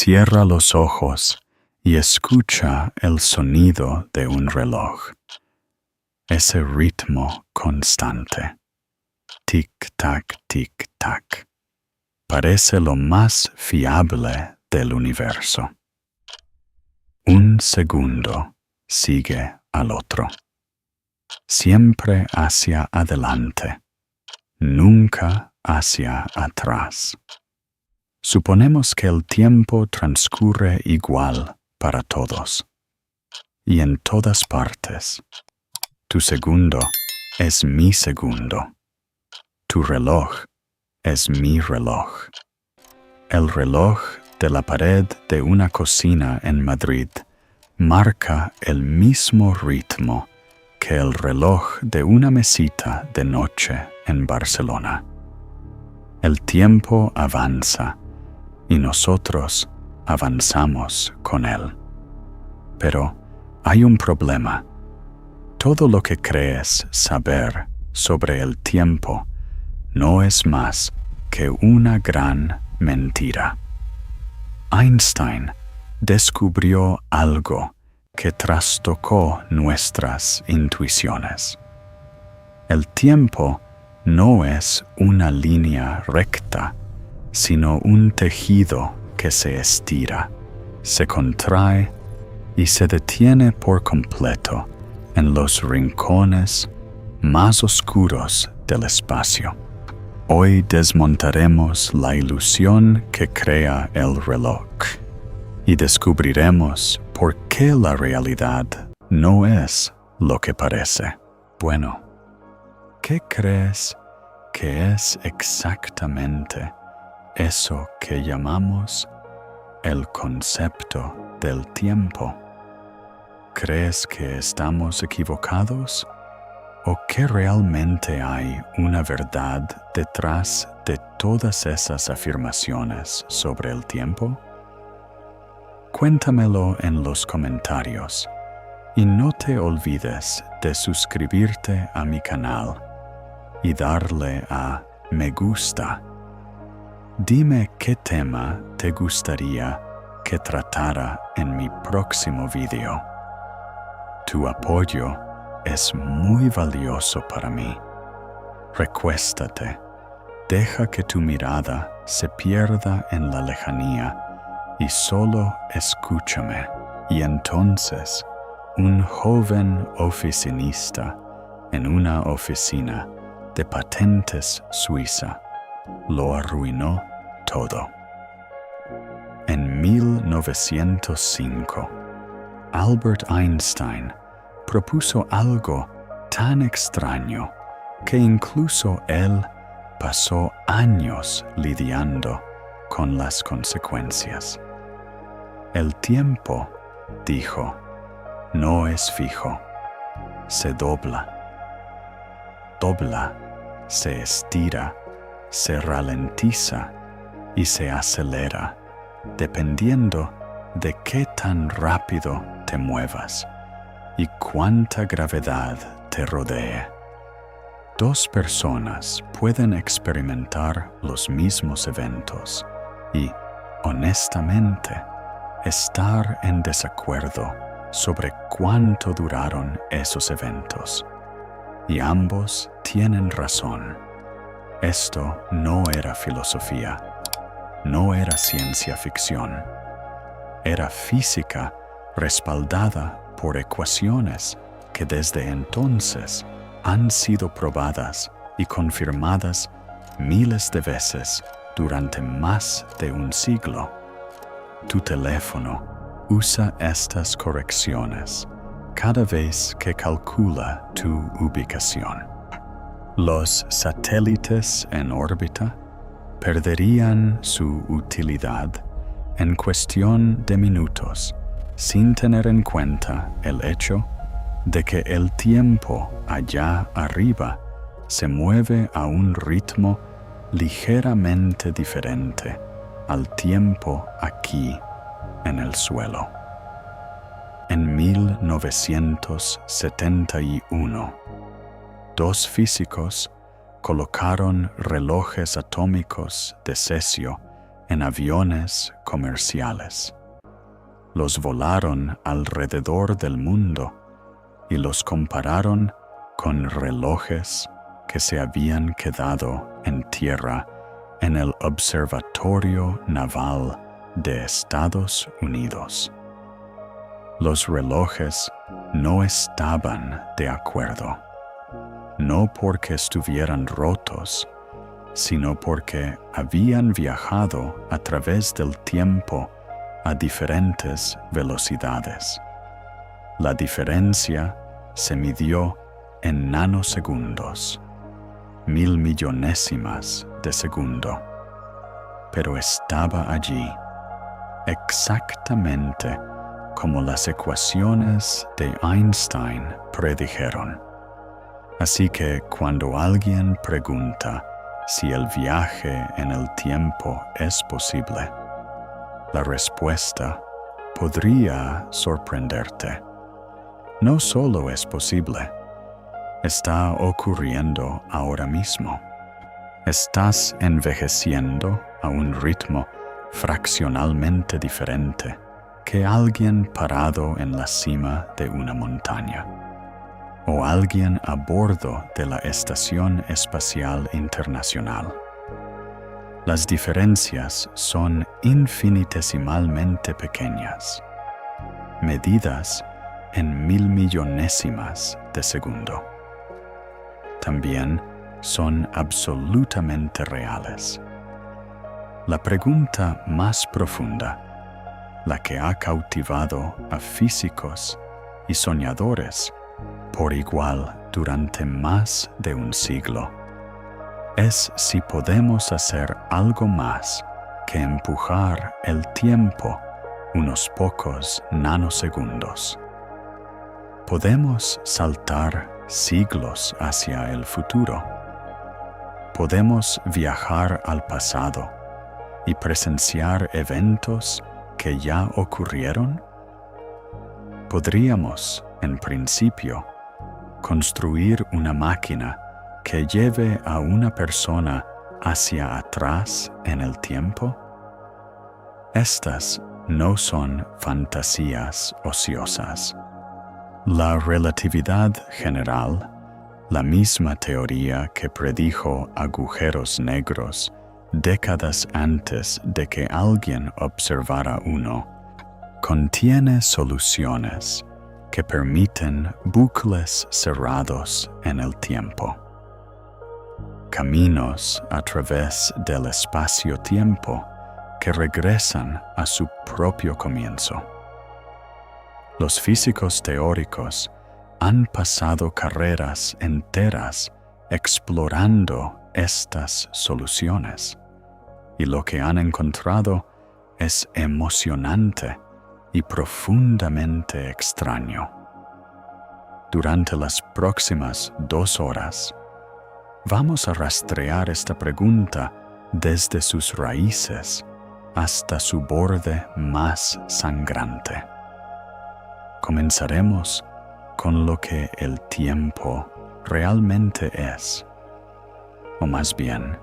Cierra los ojos y escucha el sonido de un reloj. Ese ritmo constante. Tic-tac, tic-tac. Parece lo más fiable del universo. Un segundo sigue al otro. Siempre hacia adelante, nunca hacia atrás. Suponemos que el tiempo transcurre igual para todos y en todas partes. Tu segundo es mi segundo. Tu reloj es mi reloj. El reloj de la pared de una cocina en Madrid marca el mismo ritmo que el reloj de una mesita de noche en Barcelona. El tiempo avanza y nosotros avanzamos con él. Pero hay un problema. Todo lo que crees saber sobre el tiempo no es más que una gran mentira. Einstein descubrió algo que trastocó nuestras intuiciones. El tiempo no es una línea recta, sino un tejido que se estira, se contrae y se detiene por completo en los rincones más oscuros del espacio. Hoy desmontaremos la ilusión que crea el reloj y descubriremos por qué la realidad no es lo que parece. Bueno, ¿qué crees que es exactamente eso que llamamos el concepto del tiempo? ¿Crees que estamos equivocados? ¿O que realmente hay una verdad detrás de todas esas afirmaciones sobre el tiempo? Cuéntamelo en los comentarios y no te olvides de suscribirte a mi canal y darle a me gusta. Dime qué tema te gustaría que tratara en mi próximo video. Tu apoyo es muy valioso para mí. Recuéstate, deja que tu mirada se pierda en la lejanía y solo escúchame. Y entonces, un joven oficinista en una oficina de patentes suiza lo arruinó todo. En 1905, Albert Einstein propuso algo tan extraño que incluso él pasó años lidiando con las consecuencias. El tiempo, dijo, no es fijo, se dobla. Dobla, se estira, se ralentiza y se acelera, dependiendo de qué tan rápido te muevas y cuánta gravedad te rodee. Dos personas pueden experimentar los mismos eventos y, honestamente, estar en desacuerdo sobre cuánto duraron esos eventos. Y ambos tienen razón. Esto no era filosofía, no era ciencia ficción. Era física respaldada por ecuaciones que desde entonces han sido probadas y confirmadas miles de veces durante más de un siglo. Tu teléfono usa estas correcciones cada vez que calcula tu ubicación. Los satélites en órbita perderían su utilidad en cuestión de minutos, sin tener en cuenta el hecho de que el tiempo allá arriba se mueve a un ritmo ligeramente diferente al tiempo aquí en el suelo. En 1971, dos físicos colocaron relojes atómicos de cesio en aviones comerciales. Los volaron alrededor del mundo y los compararon con relojes que se habían quedado en tierra en el Observatorio Naval de Estados Unidos. Los relojes no estaban de acuerdo, no porque estuvieran rotos, sino porque habían viajado a través del tiempo a diferentes velocidades. La diferencia se midió en nanosegundos, 1000 millonésimas de segundo, pero estaba allí, exactamente como las ecuaciones de Einstein predijeron. Así que cuando alguien pregunta si el viaje en el tiempo es posible, la respuesta podría sorprenderte. No solo es posible, está ocurriendo ahora mismo. Estás envejeciendo a un ritmo fraccionalmente diferente que alguien parado en la cima de una montaña, o alguien a bordo de la Estación Espacial Internacional. Las diferencias son infinitesimalmente pequeñas, medidas en 1000 millonésimas de segundo. También son absolutamente reales. La pregunta más profunda, la que ha cautivado a físicos y soñadores por igual durante más de un siglo, es si podemos hacer algo más que empujar el tiempo unos pocos nanosegundos. Podemos saltar siglos hacia el futuro. Podemos viajar al pasado y presenciar eventos que ya ocurrieron. Podríamos, en principio, construir una máquina que lleve a una persona hacia atrás en el tiempo. Estas no son fantasías ociosas. La relatividad general, la misma teoría que predijo agujeros negros décadas antes de que alguien observara uno, contiene soluciones que permiten bucles cerrados en el tiempo, caminos a través del espacio-tiempo que regresan a su propio comienzo. Los físicos teóricos han pasado carreras enteras explorando estas soluciones, y lo que han encontrado es emocionante y profundamente extraño. Durante las próximas 2 horas, vamos a rastrear esta pregunta desde sus raíces hasta su borde más sangrante. Comenzaremos con lo que el tiempo realmente es, o más bien,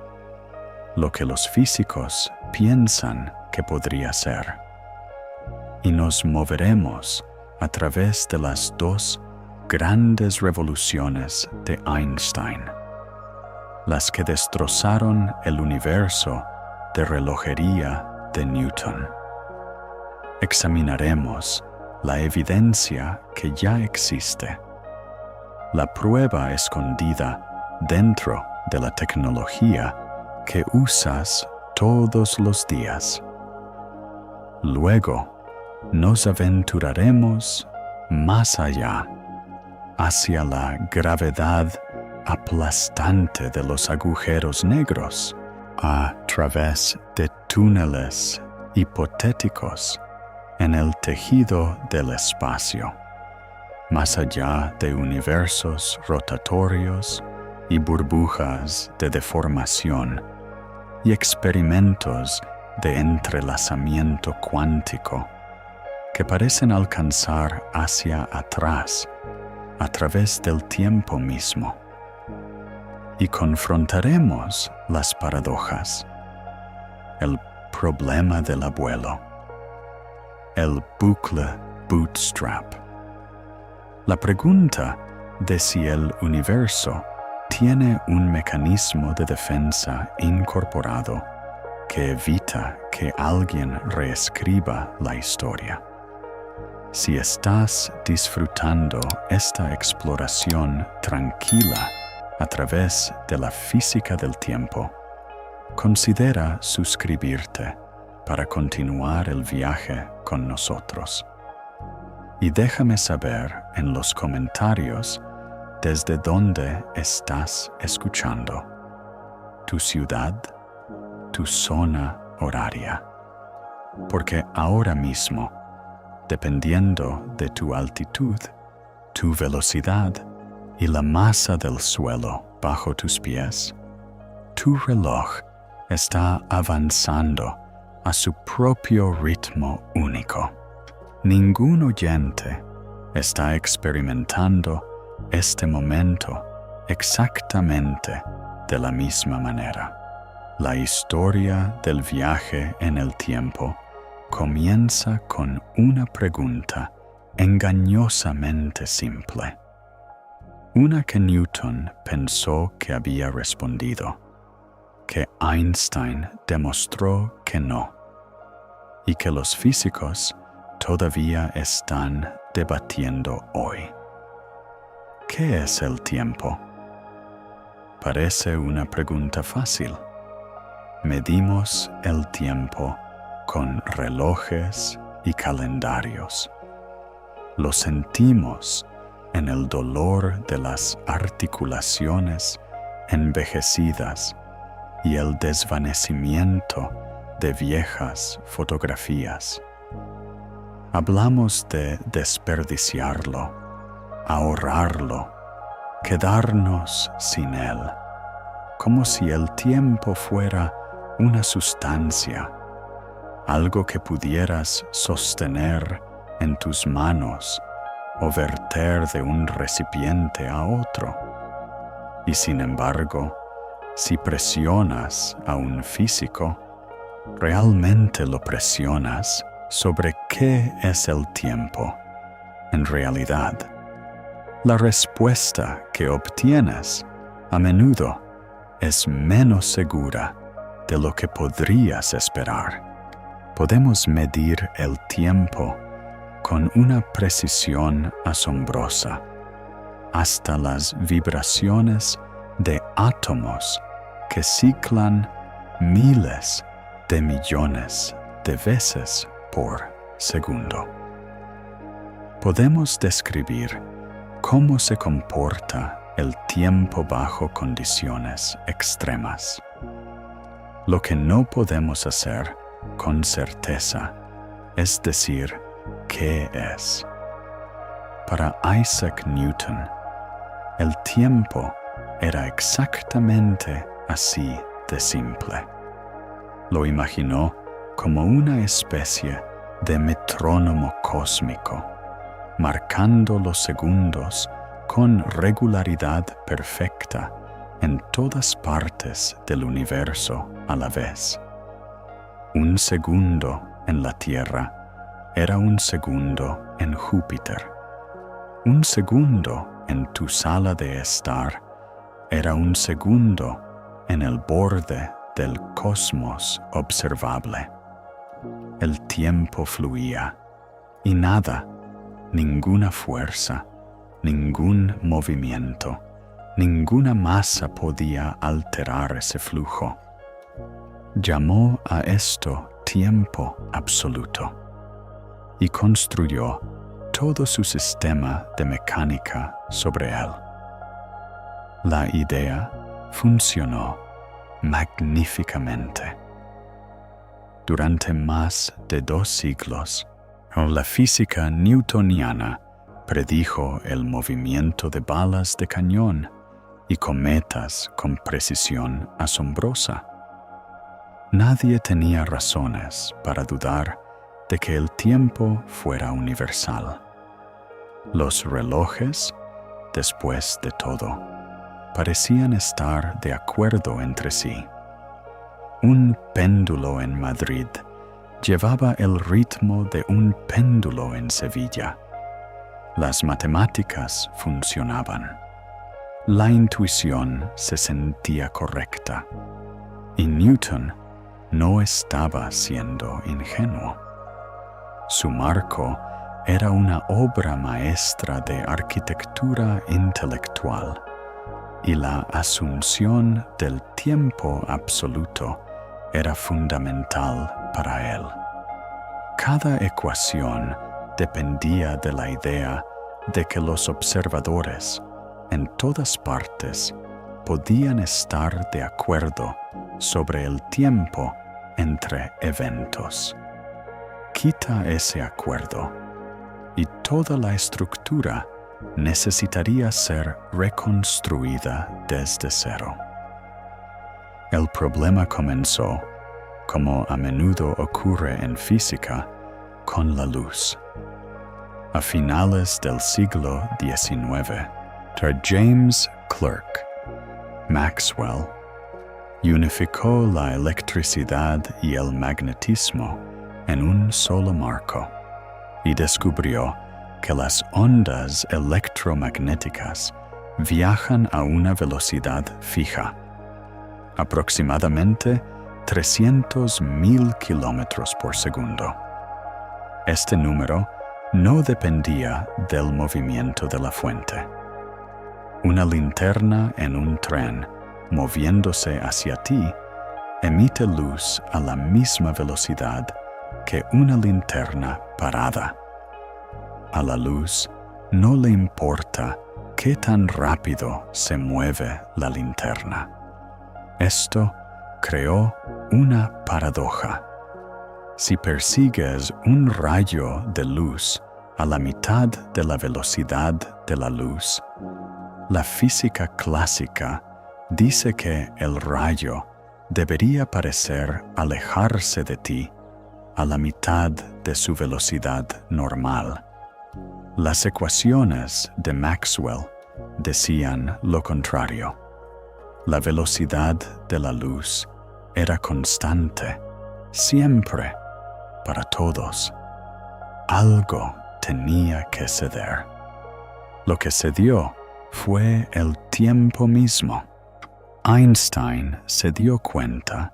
lo que los físicos piensan que podría ser. Y nos moveremos a través de las 2 grandes revoluciones de Einstein, las que destrozaron el universo de relojería de Newton. Examinaremos la evidencia que ya existe, la prueba escondida dentro de la tecnología que usas todos los días. Luego, nos aventuraremos más allá, hacia la gravedad aplastante de los agujeros negros, a través de túneles hipotéticos en el tejido del espacio, más allá de universos rotatorios y burbujas de deformación y experimentos de entrelazamiento cuántico que parecen alcanzar hacia atrás a través del tiempo mismo. Y confrontaremos las paradojas, el problema del abuelo, el bucle bootstrap. La pregunta de si el universo tiene un mecanismo de defensa incorporado que evita que alguien reescriba la historia. Si estás disfrutando esta exploración tranquila a través de la física del tiempo, considera suscribirte para continuar el viaje con nosotros. Y déjame saber en los comentarios desde dónde estás escuchando. Tu ciudad, tu zona horaria. Porque ahora mismo, dependiendo de tu altitud, tu velocidad y la masa del suelo bajo tus pies, tu reloj está avanzando a su propio ritmo único. Ningún oyente está experimentando este momento exactamente de la misma manera. La historia del viaje en el tiempo comienza con una pregunta engañosamente simple. Una que Newton pensó que había respondido, que Einstein demostró que no, y que los físicos todavía están debatiendo hoy. ¿Qué es el tiempo? Parece una pregunta fácil. Medimos el tiempo con relojes y calendarios. Lo sentimos en el dolor de las articulaciones envejecidas y el desvanecimiento de viejas fotografías. Hablamos de desperdiciarlo, ahorrarlo, quedarnos sin él, como si el tiempo fuera una sustancia, algo que pudieras sostener en tus manos o verter de un recipiente a otro. Y sin embargo, si presionas a un físico, realmente lo presionas sobre qué es el tiempo en realidad. La respuesta que obtienes a menudo es menos segura de lo que podrías esperar. Podemos medir el tiempo con una precisión asombrosa, hasta las vibraciones de átomos que ciclan miles de millones de veces por segundo. Podemos describir cómo se comporta el tiempo bajo condiciones extremas. Lo que no podemos hacer con certeza es decir qué es. Para Isaac Newton, el tiempo era exactamente así de simple. Lo imaginó como una especie de metrónomo cósmico, marcando los segundos con regularidad perfecta en todas partes del universo a la vez. Un segundo en la Tierra era un segundo en Júpiter. Un segundo en tu sala de estar era un segundo en el borde del cosmos observable. El tiempo fluía y nada, ninguna fuerza, ningún movimiento, ninguna masa podía alterar ese flujo. Llamó a esto tiempo absoluto y construyó todo su sistema de mecánica sobre él. La idea funcionó magníficamente. Durante más de 2 siglos, la física newtoniana predijo el movimiento de balas de cañón y cometas con precisión asombrosa. Nadie tenía razones para dudar de que el tiempo fuera universal. Los relojes, después de todo, parecían estar de acuerdo entre sí. un péndulo en Madrid llevaba el ritmo de un péndulo en Sevilla. Las matemáticas funcionaban. La intuición se sentía correcta. Y Newton no estaba siendo ingenuo. Su marco era una obra maestra de arquitectura intelectual, y la asunción del tiempo absoluto era fundamental para él. Cada ecuación dependía de la idea de que los observadores en todas partes podían estar de acuerdo sobre el tiempo entre eventos. Quita ese acuerdo y toda la estructura necesitaría ser reconstruida desde cero. El problema comenzó, como a menudo ocurre en física, con la luz. A finales del siglo XIX, James Clerk Maxwell unificó la electricidad y el magnetismo en un solo marco y descubrió que las ondas electromagnéticas viajan a una velocidad fija, aproximadamente 300.000 kilómetros por segundo. Este número no dependía del movimiento de la fuente. Una linterna en un tren moviéndose hacia ti emite luz a la misma velocidad que una linterna parada. A la luz no le importa qué tan rápido se mueve la linterna. Esto creó una paradoja. Si persigues un rayo de luz a la mitad de la velocidad de la luz, la física clásica dice que el rayo debería parecer alejarse de ti a la mitad de su velocidad normal. Las ecuaciones de Maxwell decían lo contrario. La velocidad de la luz era constante, siempre, para todos. Algo tenía que ceder. Lo que cedió fue el tiempo mismo. Einstein se dio cuenta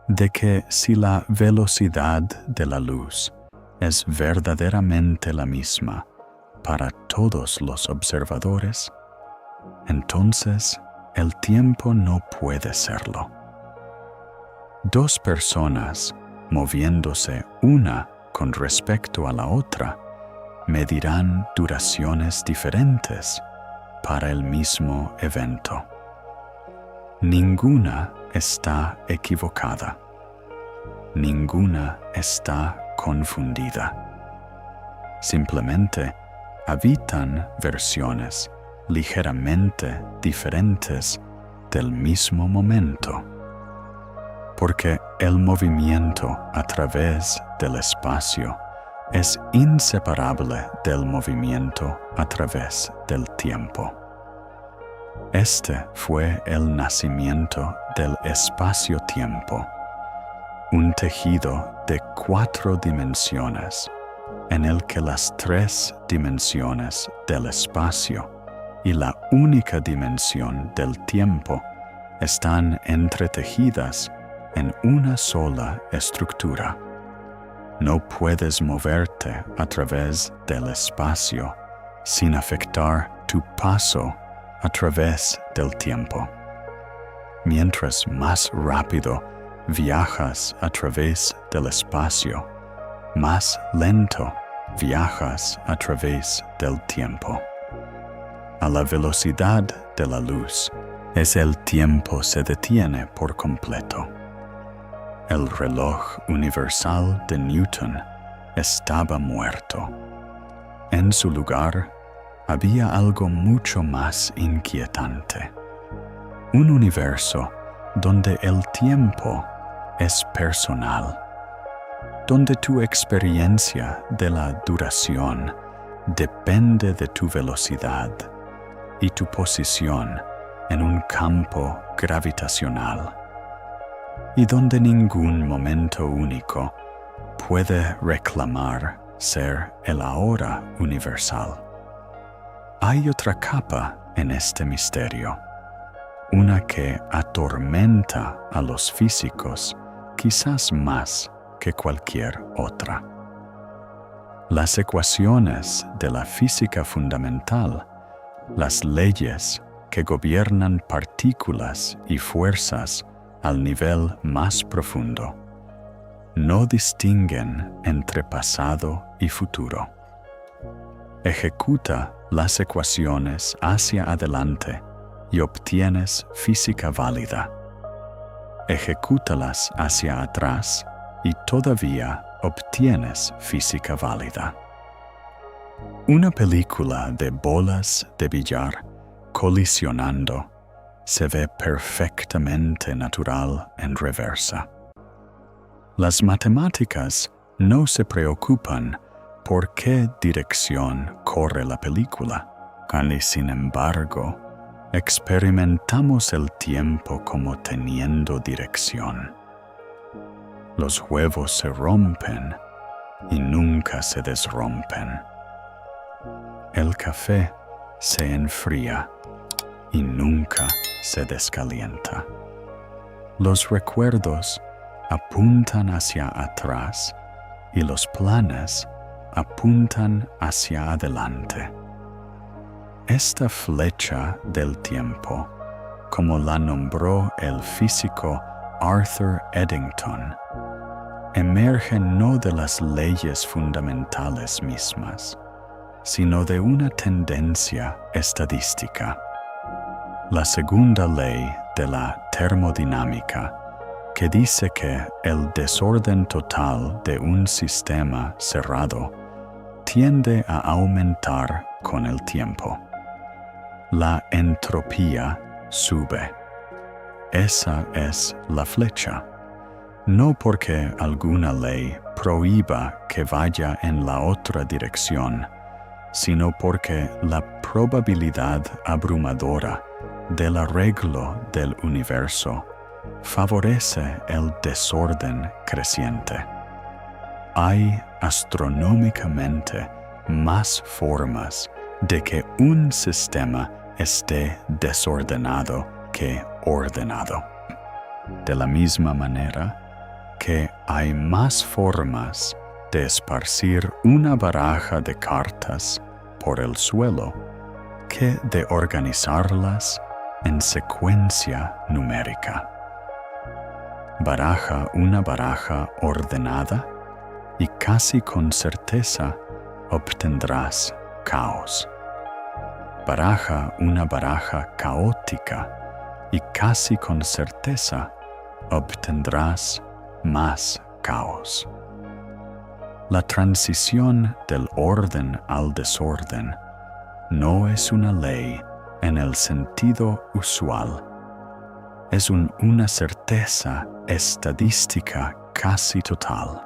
de que si la velocidad de la luz es verdaderamente la misma para todos los observadores, entonces el tiempo no puede serlo. Dos personas moviéndose una con respecto a la otra medirán duraciones diferentes para el mismo evento. Ninguna está equivocada. Ninguna está confundida. Simplemente habitan versiones ligeramente diferentes del mismo momento. Porque el movimiento a través del espacio es inseparable del movimiento a través del tiempo. Este fue el nacimiento del espacio-tiempo, un tejido de 4 dimensiones, en el que las 3 dimensiones del espacio y la única dimensión del tiempo están entretejidas en una sola estructura. No puedes moverte a través del espacio sin afectar tu paso a través del tiempo. Mientras más rápido viajas a través del espacio, más lento viajas a través del tiempo. A la velocidad de la luz, el tiempo se detiene por completo. El reloj universal de Newton estaba muerto. En su lugar, había algo mucho más inquietante. Un universo donde el tiempo es personal, donde tu experiencia de la duración depende de tu velocidad y tu posición en un campo gravitacional. y donde ningún momento único puede reclamar ser el ahora universal. Hay otra capa en este misterio, una que atormenta a los físicos quizás más que cualquier otra. Las ecuaciones de la física fundamental, las leyes que gobiernan partículas y fuerzas al nivel más profundo, no distinguen entre pasado y futuro. Ejecuta las ecuaciones hacia adelante y obtienes física válida. Ejecútalas hacia atrás y todavía obtienes física válida. Una película de bolas de billar colisionando se ve perfectamente natural en reversa. Las matemáticas no se preocupan por qué dirección corre la película, y sin embargo, experimentamos el tiempo como teniendo dirección. Los huevos se rompen y nunca se desrompen. El café se enfría y nunca se descalienta. Los recuerdos apuntan hacia atrás y los planes apuntan hacia adelante. Esta flecha del tiempo, como la nombró el físico Arthur Eddington, emerge no de las leyes fundamentales mismas, sino de una tendencia estadística. La segunda ley de la termodinámica, que dice que el desorden total de un sistema cerrado tiende a aumentar con el tiempo. La entropía sube. Esa es la flecha. No porque alguna ley prohíba que vaya en la otra dirección, sino porque la probabilidad abrumadora del arreglo del universo favorece el desorden creciente. Hay astronómicamente más formas de que un sistema esté desordenado que ordenado. De la misma manera que hay más formas de esparcir una baraja de cartas por el suelo que de organizarlas en secuencia numérica. Baraja una baraja ordenada y casi con certeza obtendrás caos. Baraja una baraja caótica y casi con certeza obtendrás más caos. La transición del orden al desorden no es una ley en el sentido usual. Es una certeza estadística casi total.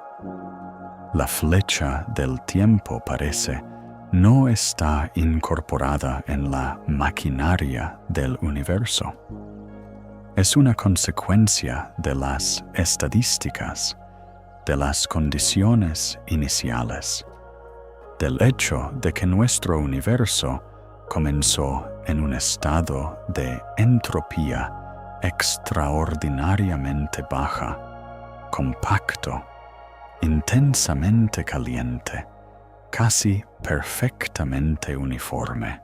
La flecha del tiempo parece no está incorporada en la maquinaria del universo. Es una consecuencia de las estadísticas, de las condiciones iniciales, del hecho de que nuestro universo comenzó en un estado de entropía extraordinariamente baja, compacto, intensamente caliente, casi perfectamente uniforme,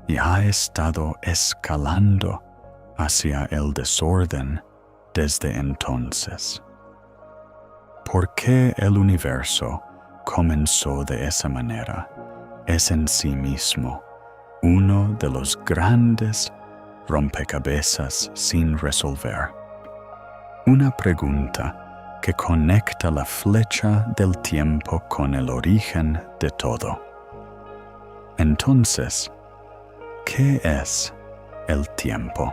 y ha estado escalando hacia el desorden desde entonces. ¿Por qué el universo comenzó de esa manera? Es en sí mismo uno de los grandes rompecabezas sin resolver. Una pregunta que conecta la flecha del tiempo con el origen de todo. Entonces, ¿qué es el tiempo?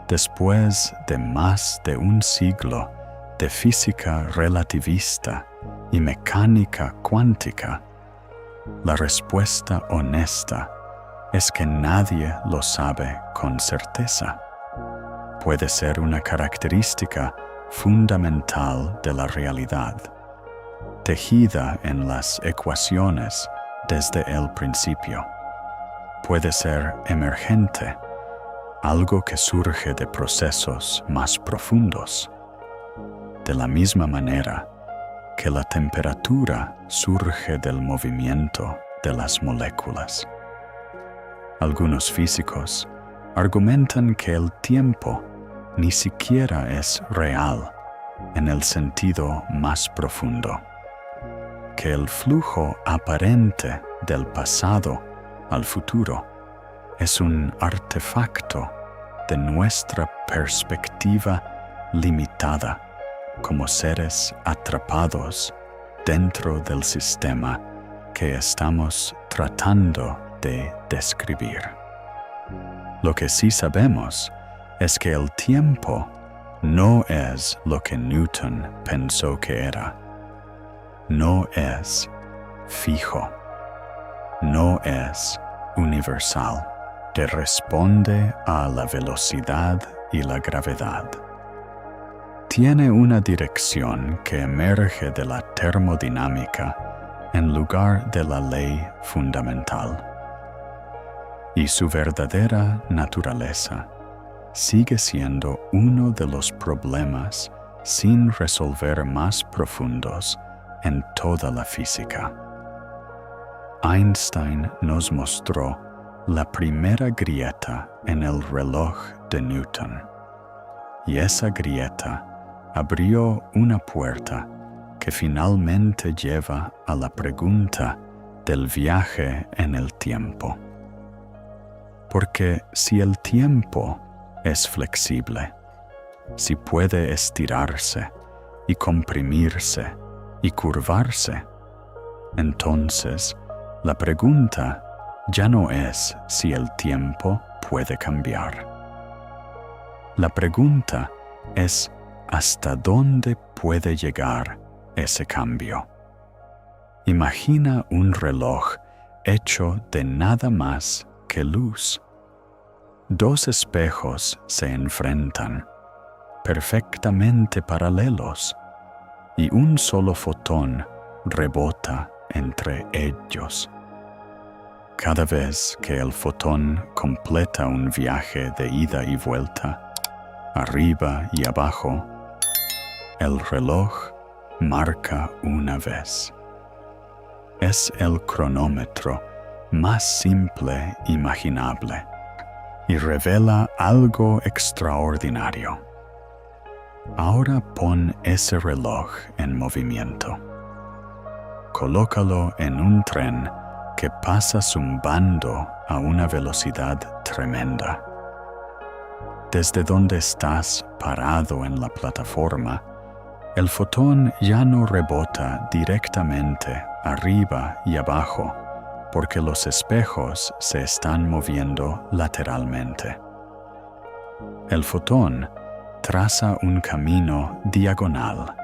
Después de más de un siglo de física relativista y mecánica cuántica, la respuesta honesta es que nadie lo sabe con certeza. puede ser una característica fundamental de la realidad, tejida en las ecuaciones desde el principio. Puede ser emergente, algo que surge de procesos más profundos, de la misma manera que la temperatura surge del movimiento de las moléculas. Algunos físicos argumentan que el tiempo ni siquiera es real en el sentido más profundo, que el flujo aparente del pasado al futuro es un artefacto de nuestra perspectiva limitada como seres atrapados dentro del sistema que estamos tratando de describir. Lo que sí sabemos es que el tiempo no es lo que Newton pensó que era. No es fijo. No es universal, que responde a la velocidad y la gravedad. Tiene una dirección que emerge de la termodinámica en lugar de la ley fundamental. Y su verdadera naturaleza sigue siendo uno de los problemas sin resolver más profundos en toda la física. Einstein nos mostró la primera grieta en el reloj de Newton, y esa grieta abrió una puerta que finalmente lleva a la pregunta del viaje en el tiempo. Porque si el tiempo es flexible, si puede estirarse y comprimirse y curvarse, entonces la pregunta ya no es si el tiempo puede cambiar. La pregunta es hasta dónde puede llegar ese cambio. Imagina un reloj hecho de nada más que luz. Dos espejos se enfrentan, perfectamente paralelos, y un solo fotón rebota entre ellos. Cada vez que el fotón completa un viaje de ida y vuelta, arriba y abajo, el reloj marca una vez. Es el cronómetro más simple imaginable y revela algo extraordinario. Ahora pon ese reloj en movimiento. Colócalo en un tren que pasa zumbando a una velocidad tremenda. Desde donde estás parado en la plataforma, el fotón ya no rebota directamente arriba y abajo, porque los espejos se están moviendo lateralmente. El fotón traza un camino diagonal,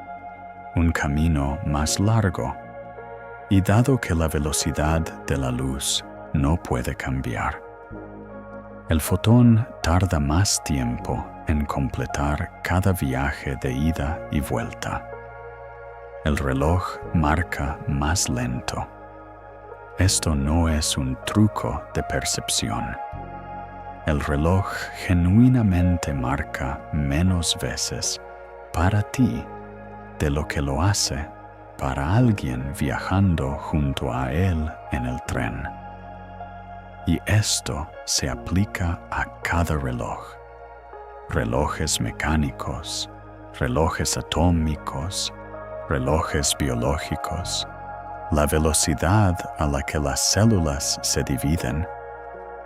un camino más largo, y dado que la velocidad de la luz no puede cambiar, el fotón tarda más tiempo en completar cada viaje de ida y vuelta. El reloj marca más lento. Esto no es un truco de percepción. El reloj genuinamente marca menos veces para ti de lo que lo hace para alguien viajando junto a él en el tren. Y esto se aplica a cada reloj. Relojes mecánicos, relojes atómicos, relojes biológicos, la velocidad a la que las células se dividen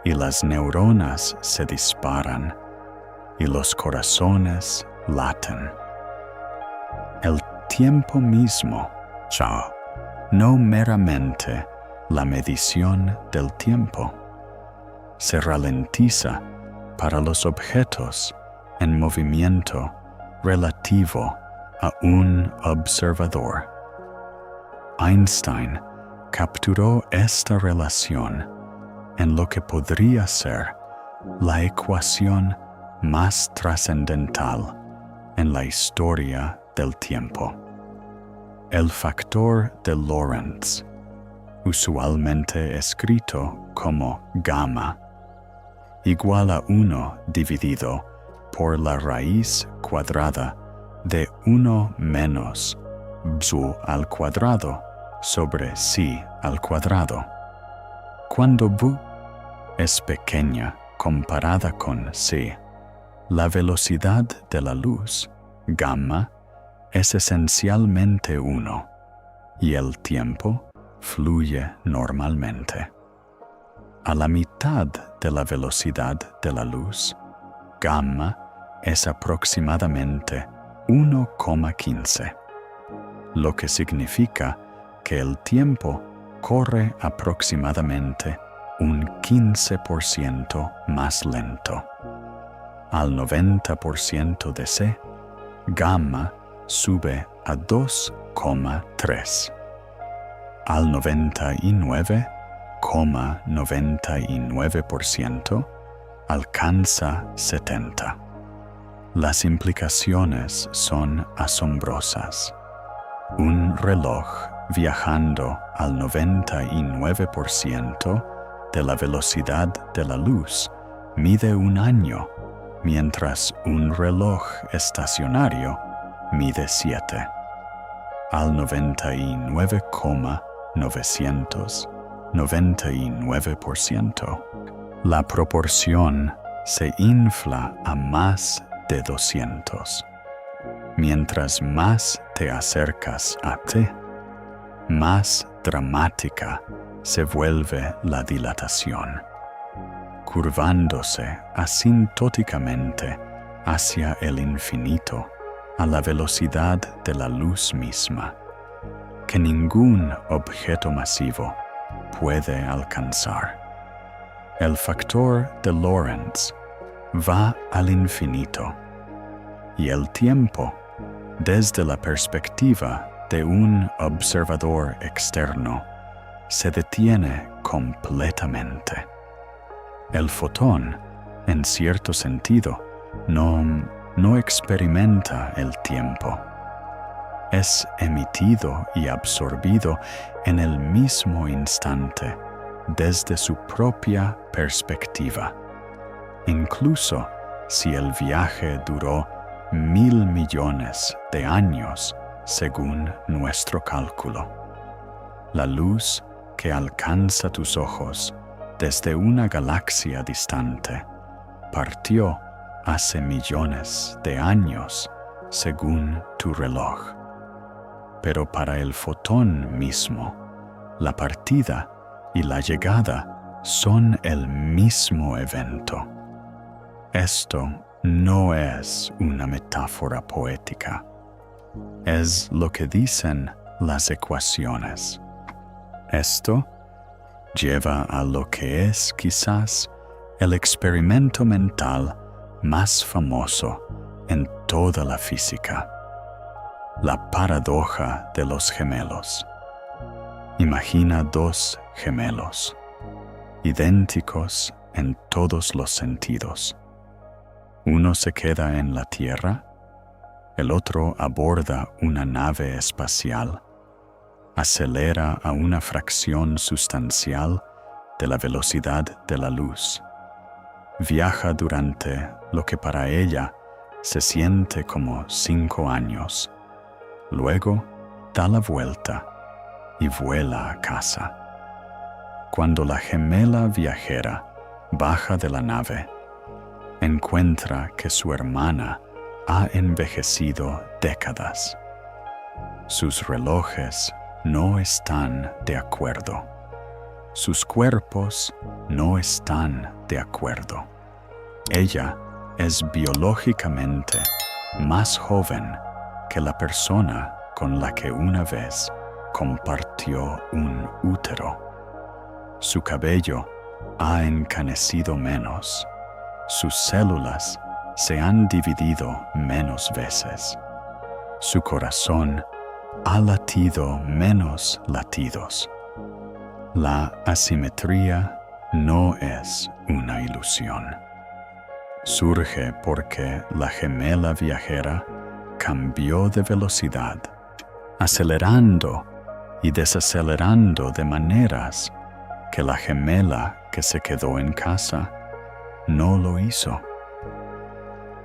y las neuronas se disparan y los corazones laten. El tiempo mismo, no meramente la medición del tiempo, se ralentiza para los objetos en movimiento relativo a un observador. Einstein capturó esta relación en lo que podría ser la ecuación más trascendental en la historia del tiempo. El factor de Lorentz, usualmente escrito como gamma, igual a 1 dividido por la raíz cuadrada de 1 menos b al cuadrado sobre c al cuadrado. Cuando b es pequeña comparada con c, la velocidad de la luz, gamma, es esencialmente 1 y el tiempo fluye normalmente. A la mitad de la velocidad de la luz, gamma es aproximadamente 1,15, lo que significa que el tiempo corre aproximadamente un 15% más lento. Al 90% de C, gamma sube a 2,3. Al 99,99% alcanza 70. Las implicaciones son asombrosas. Un reloj viajando al 99% de la velocidad de la luz mide un año, mientras un reloj estacionario mide 7. Al 99,999%, la proporción se infla a más de 200. Mientras más te acercas a T, más dramática se vuelve la dilatación, curvándose asintóticamente hacia el infinito a la velocidad de la luz misma, que ningún objeto masivo puede alcanzar. El factor de Lorentz va al infinito, y el tiempo, desde la perspectiva de un observador externo, se detiene completamente. El fotón, en cierto sentido, no experimenta el tiempo. Es emitido y absorbido en el mismo instante desde su propia perspectiva, incluso si el viaje duró 1.000 millones de años según nuestro cálculo. La luz que alcanza tus ojos desde una galaxia distante partió hace millones de años según tu reloj. Pero para el fotón mismo, la partida y la llegada son el mismo evento. Esto no es una metáfora poética. Es lo que dicen las ecuaciones. Esto lleva a lo que es quizás el experimento mental más famoso en toda la física: la paradoja de los gemelos. Imagina dos gemelos, idénticos en todos los sentidos. Uno se queda en la Tierra, el otro aborda una nave espacial, acelera a una fracción sustancial de la velocidad de la luz, viaja durante lo que para ella se siente como 5 años, luego da la vuelta y vuela a casa. Cuando la gemela viajera baja de la nave, encuentra que su hermana ha envejecido décadas. Sus relojes no están de acuerdo. Sus cuerpos no están de acuerdo. Ella es biológicamente más joven que la persona con la que una vez compartió un útero. Su cabello ha encanecido menos. Sus células se han dividido menos veces. Su corazón ha latido menos latidos. La asimetría no es una ilusión. Surge porque la gemela viajera cambió de velocidad, acelerando y desacelerando de maneras que la gemela que se quedó en casa no lo hizo.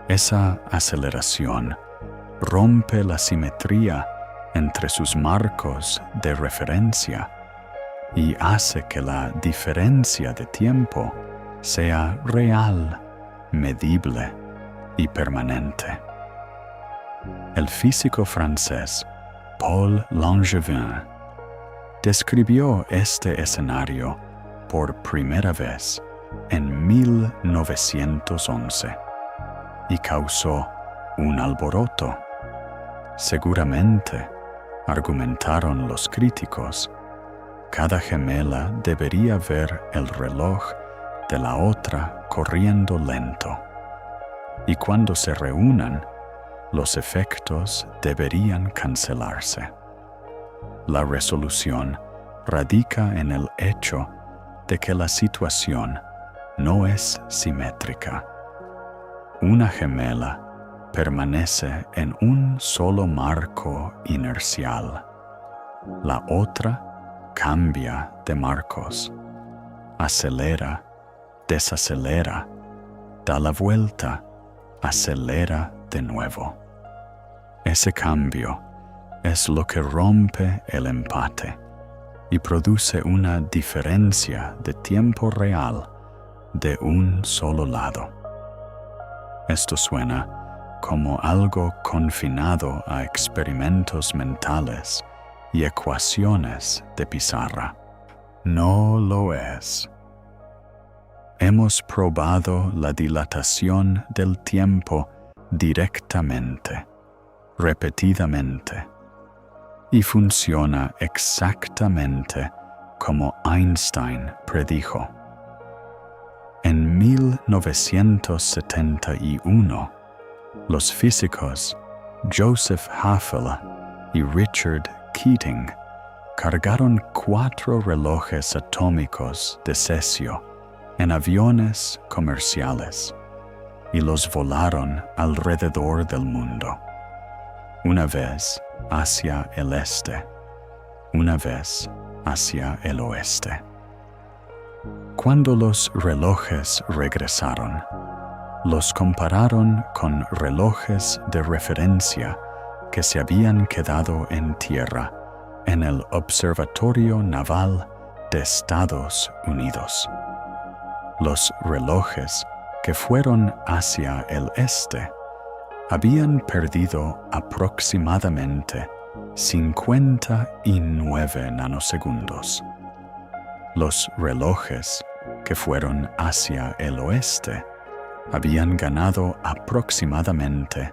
Esa aceleración rompe la simetría entre sus marcos de referencia y hace que la diferencia de tiempo sea real, medible y permanente. El físico francés Paul Langevin describió este escenario por primera vez en 1911 y causó un alboroto. Seguramente, argumentaron los críticos, cada gemela debería ver el reloj de la otra corriendo lento, y cuando se reúnan, los efectos deberían cancelarse. La resolución radica en el hecho de que la situación no es simétrica. Una gemela permanece en un solo marco inercial. La otra cambia de marcos, acelera, desacelera, da la vuelta, acelera de nuevo. Ese cambio es lo que rompe el empate y produce una diferencia de tiempo real de un solo lado. Esto suena como algo confinado a experimentos mentales y ecuaciones de pizarra. No lo es. Hemos probado la dilatación del tiempo directamente, repetidamente, y funciona exactamente como Einstein predijo. En 1971, los físicos Joseph Haffel y Richard Keating cargaron 4 relojes atómicos de cesio en aviones comerciales y los volaron alrededor del mundo, una vez hacia el este, una vez hacia el oeste. Cuando los relojes regresaron, los compararon con relojes de referencia que se habían quedado en tierra en el Observatorio Naval de Estados Unidos. Los relojes que fueron hacia el este habían perdido aproximadamente 59 nanosegundos. Los relojes que fueron hacia el oeste habían ganado aproximadamente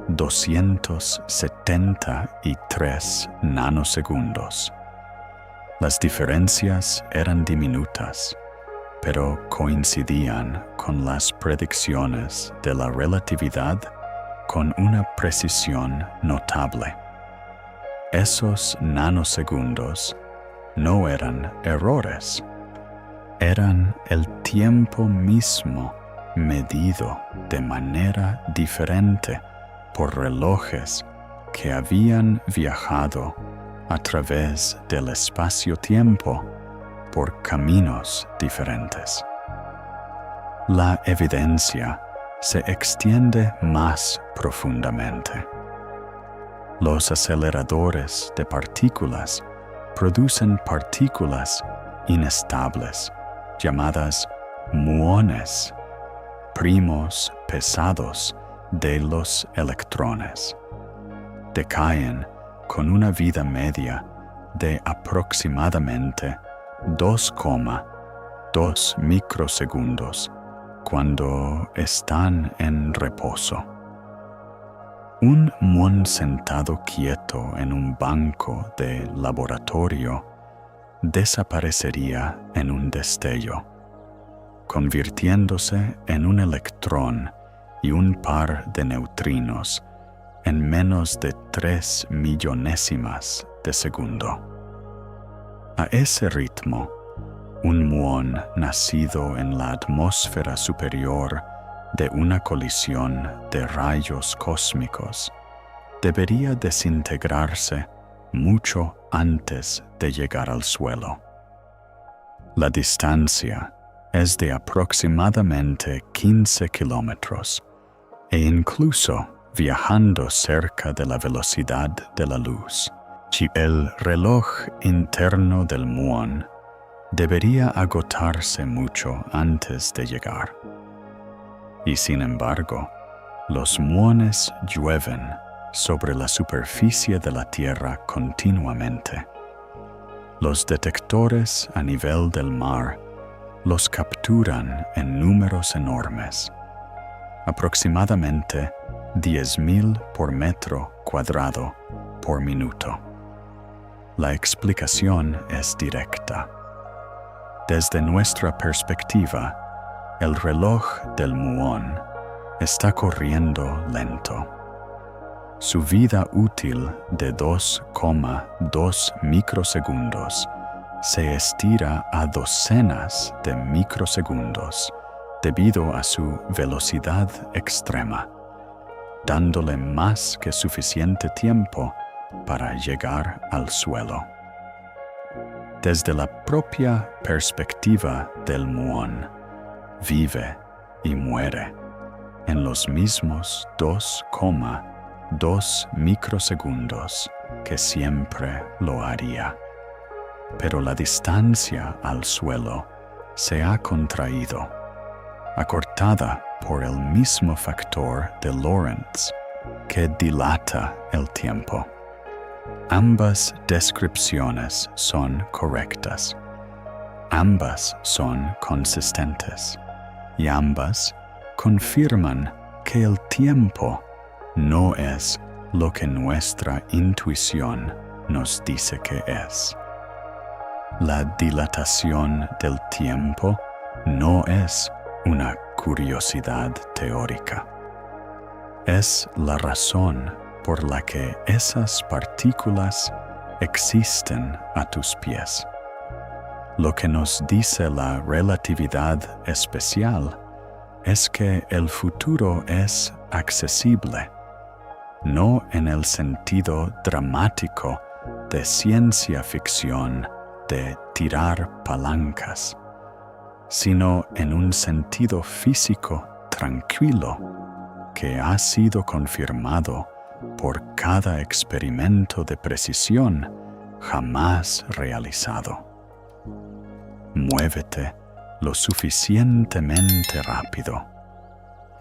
273 nanosegundos. Las diferencias eran diminutas, pero coincidían con las predicciones de la relatividad con una precisión notable. Esos nanosegundos no eran errores, eran el tiempo mismo medido de manera diferente por relojes que habían viajado a través del espacio-tiempo por caminos diferentes. La evidencia se extiende más profundamente. Los aceleradores de partículas producen partículas inestables llamadas muones, primos pesados de los electrones. Decaen con una vida media de aproximadamente 2,2 microsegundos cuando están en reposo. Un muón sentado quieto en un banco de laboratorio desaparecería en un destello, convirtiéndose en un electrón y un par de neutrinos en menos de 3 millonésimas de segundo. A ese ritmo, un muón nacido en la atmósfera superior de una colisión de rayos cósmicos debería desintegrarse mucho antes de llegar al suelo. La distancia es de aproximadamente 15 kilómetros e incluso viajando cerca de la velocidad de la luz. El reloj interno del muón debería agotarse mucho antes de llegar. Y sin embargo, los muones llueven sobre la superficie de la Tierra continuamente. Los detectores a nivel del mar los capturan en números enormes, aproximadamente 10.000 por metro cuadrado por minuto. La explicación es directa. Desde nuestra perspectiva, el reloj del muón está corriendo lento. Su vida útil de 2,2 microsegundos se estira a docenas de microsegundos debido a su velocidad extrema, dándole más que suficiente tiempo para llegar al suelo. Desde la propia perspectiva del muón, vive y muere en los mismos 2,2 microsegundos que siempre lo haría. Pero la distancia al suelo se ha contraído, acortada por el mismo factor de Lorentz que dilata el tiempo. Ambas descripciones son correctas, ambas son consistentes y ambas confirman que el tiempo no es lo que nuestra intuición nos dice que es. La dilatación del tiempo no es una curiosidad teórica. Es la razón por la que esas partículas existen a tus pies. Lo que nos dice la relatividad especial es que el futuro es accesible, no en el sentido dramático de ciencia ficción de tirar palancas, sino en un sentido físico tranquilo que ha sido confirmado por cada experimento de precisión jamás realizado. Muévete lo suficientemente rápido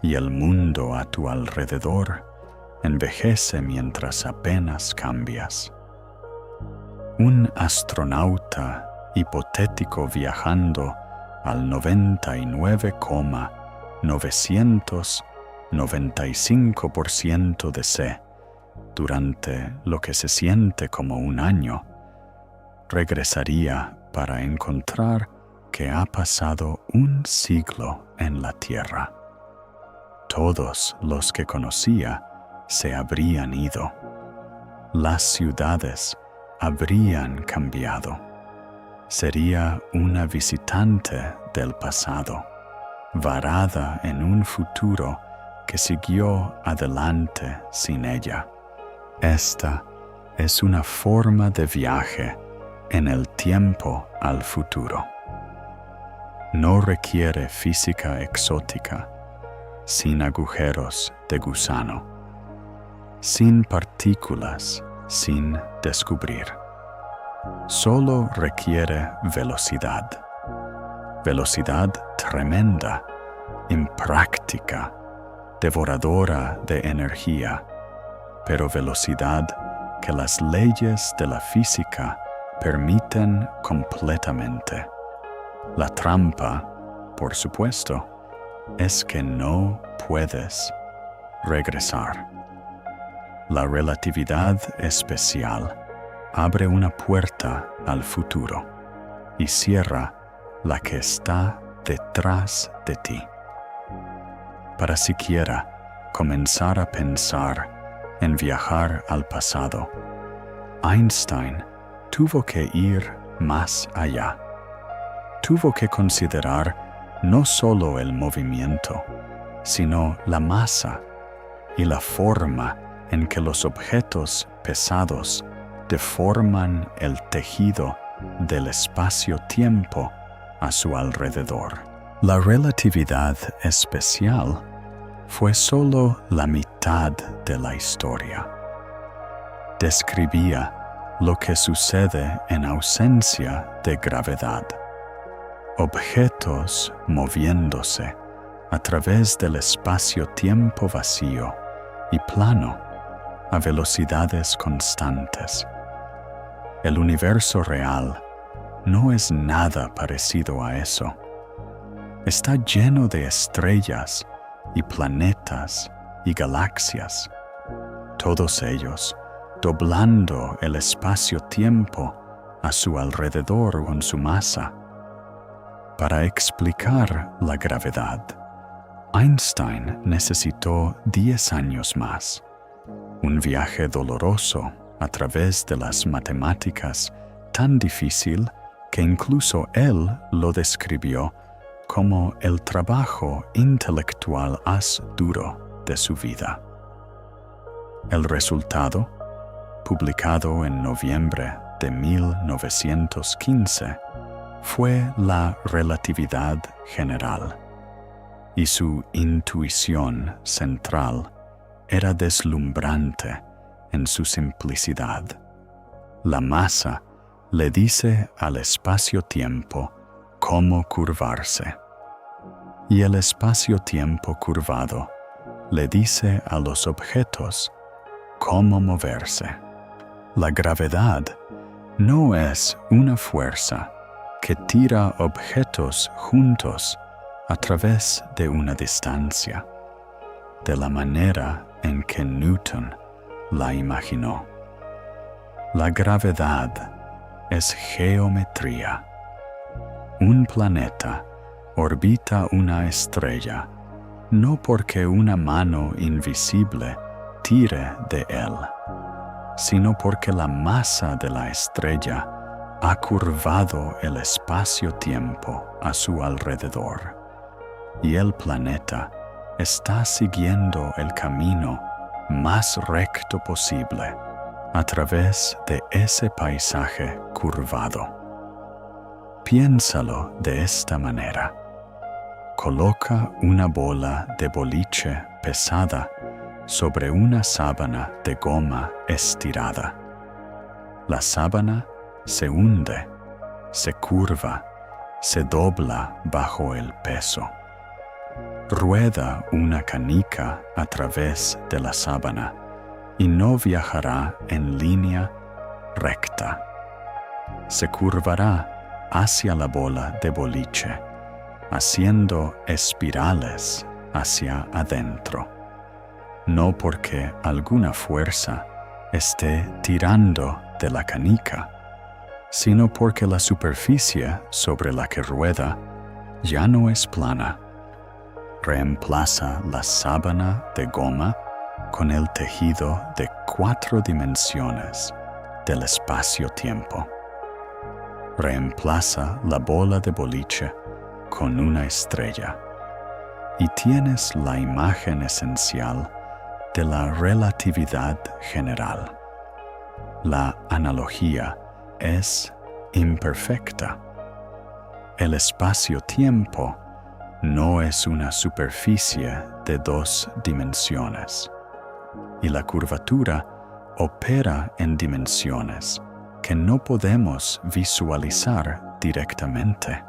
y el mundo a tu alrededor envejece mientras apenas cambias. Un astronauta hipotético viajando al 99,995% de C durante lo que se siente como un año, regresaría para encontrar que ha pasado un siglo en la Tierra. Todos los que conocía se habrían ido. Las ciudades habrían cambiado. Sería una visitante del pasado, varada en un futuro que siguió adelante sin ella. Esta es una forma de viaje en el tiempo al futuro. No requiere física exótica, sin agujeros de gusano, sin partículas, sin descubrir. Solo requiere velocidad. Velocidad tremenda, impráctica, devoradora de energía, pero velocidad que las leyes de la física permiten completamente. La trampa, por supuesto, es que no puedes regresar. La relatividad especial abre una puerta al futuro y cierra la que está detrás de ti. Para siquiera comenzar a pensar en viajar al pasado, Einstein tuvo que ir más allá. Tuvo que considerar no solo el movimiento, sino la masa y la forma en que los objetos pesados deforman el tejido del espacio-tiempo a su alrededor. La relatividad especial fue solo la mitad de la historia. Describía lo que sucede en ausencia de gravedad. Objetos moviéndose a través del espacio-tiempo vacío y plano a velocidades constantes. El universo real no es nada parecido a eso. Está lleno de estrellas y planetas y galaxias, todos ellos doblando el espacio-tiempo a su alrededor con su masa. Para explicar la gravedad, Einstein necesitó 10 años más, un viaje doloroso a través de las matemáticas tan difícil que incluso él lo describió como el trabajo intelectual más duro de su vida. El resultado, publicado en noviembre de 1915, fue la relatividad general, y su intuición central era deslumbrante en su simplicidad. La masa le dice al espacio-tiempo cómo curvarse, y el espacio-tiempo curvado le dice a los objetos cómo moverse. La gravedad no es una fuerza que tira objetos juntos a través de una distancia, de la manera en que Newton la imaginó. La gravedad es geometría. Un planeta orbita una estrella no porque una mano invisible tire de él, sino porque la masa de la estrella ha curvado el espacio-tiempo a su alrededor, y el planeta está siguiendo el camino más recto posible a través de ese paisaje curvado. Piénsalo de esta manera. Coloca una bola de boliche pesada sobre una sábana de goma estirada. La sábana se hunde, se curva, se dobla bajo el peso. Rueda una canica a través de la sábana y no viajará en línea recta. Se curvará hacia la bola de boliche, haciendo espirales hacia adentro, no porque alguna fuerza esté tirando de la canica, sino porque la superficie sobre la que rueda ya no es plana. Reemplaza la sábana de goma con el tejido de 4 dimensiones del espacio-tiempo. Reemplaza la bola de boliche con una estrella y tienes la imagen esencial de la relatividad general. La analogía es imperfecta. El espacio-tiempo no es una superficie de 2 dimensiones, y la curvatura opera en dimensiones que no podemos visualizar directamente,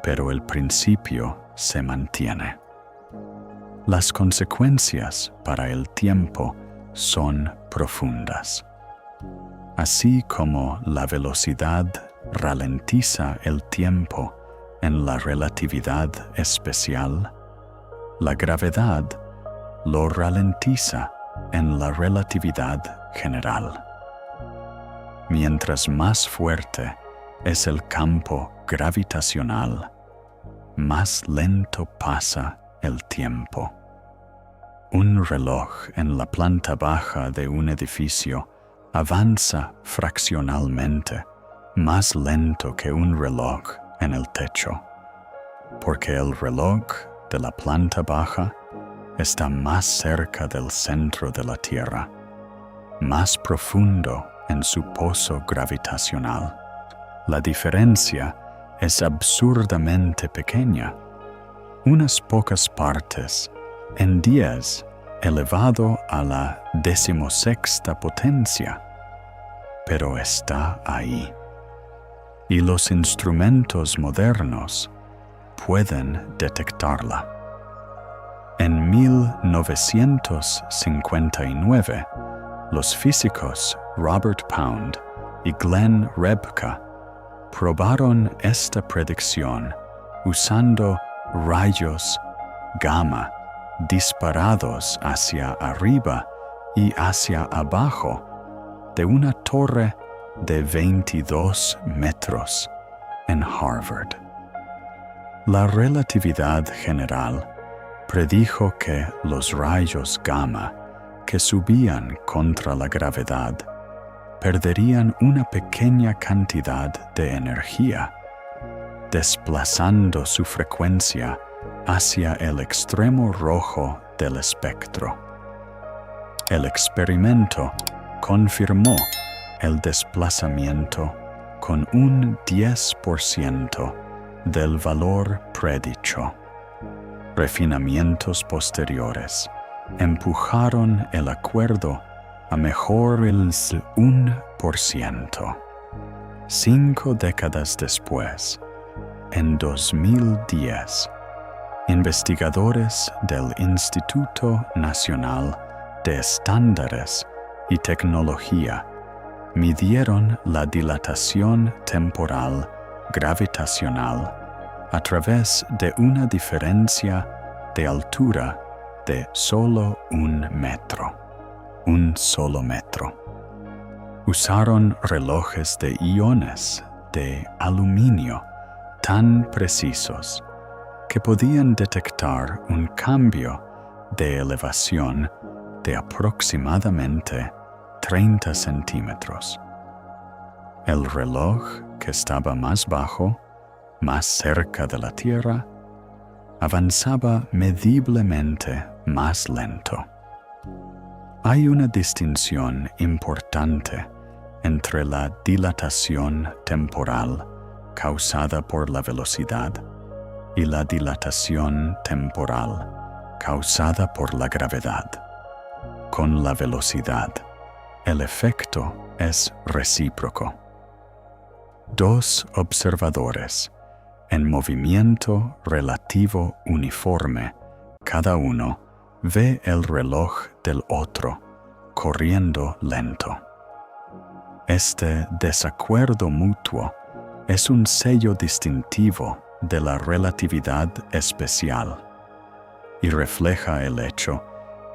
pero el principio se mantiene. Las consecuencias para el tiempo son profundas. Así como la velocidad ralentiza el tiempo en la relatividad especial, la gravedad lo ralentiza en la relatividad general. Mientras más fuerte es el campo gravitacional, más lento pasa el tiempo. Un reloj en la planta baja de un edificio avanza fraccionalmente más lento que un reloj en el techo, porque el reloj de la planta baja está más cerca del centro de la Tierra, más profundo en su pozo gravitacional. La diferencia es absurdamente pequeña, unas pocas partes en 10 elevado a la 16ª potencia, pero está ahí. Y los instrumentos modernos pueden detectarla. En 1959, los físicos Robert Pound y Glenn Rebka probaron esta predicción usando rayos gamma disparados hacia arriba y hacia abajo de una torre de 22 metros en Harvard. La relatividad general predijo que los rayos gamma que subían contra la gravedad perderían una pequeña cantidad de energía, desplazando su frecuencia hacia el extremo rojo del espectro. El experimento confirmó el desplazamiento con un 10% del valor predicho. Refinamientos posteriores empujaron el acuerdo a mejor el 1%. 5 décadas después, en 2010, investigadores del Instituto Nacional de Estándares y Tecnología midieron la dilatación temporal gravitacional a través de una diferencia de altura de solo un solo metro. Usaron relojes de iones de aluminio tan precisos que podían detectar un cambio de elevación de aproximadamente 30 centímetros. El reloj que estaba más bajo, más cerca de la Tierra, avanzaba mediblemente más lento. Hay una distinción importante entre la dilatación temporal causada por la velocidad y la dilatación temporal causada por la gravedad. Con la velocidad, el efecto es recíproco. Dos observadores en movimiento relativo uniforme, cada uno ve el reloj del otro corriendo lento. Este desacuerdo mutuo es un sello distintivo de la relatividad especial y refleja el hecho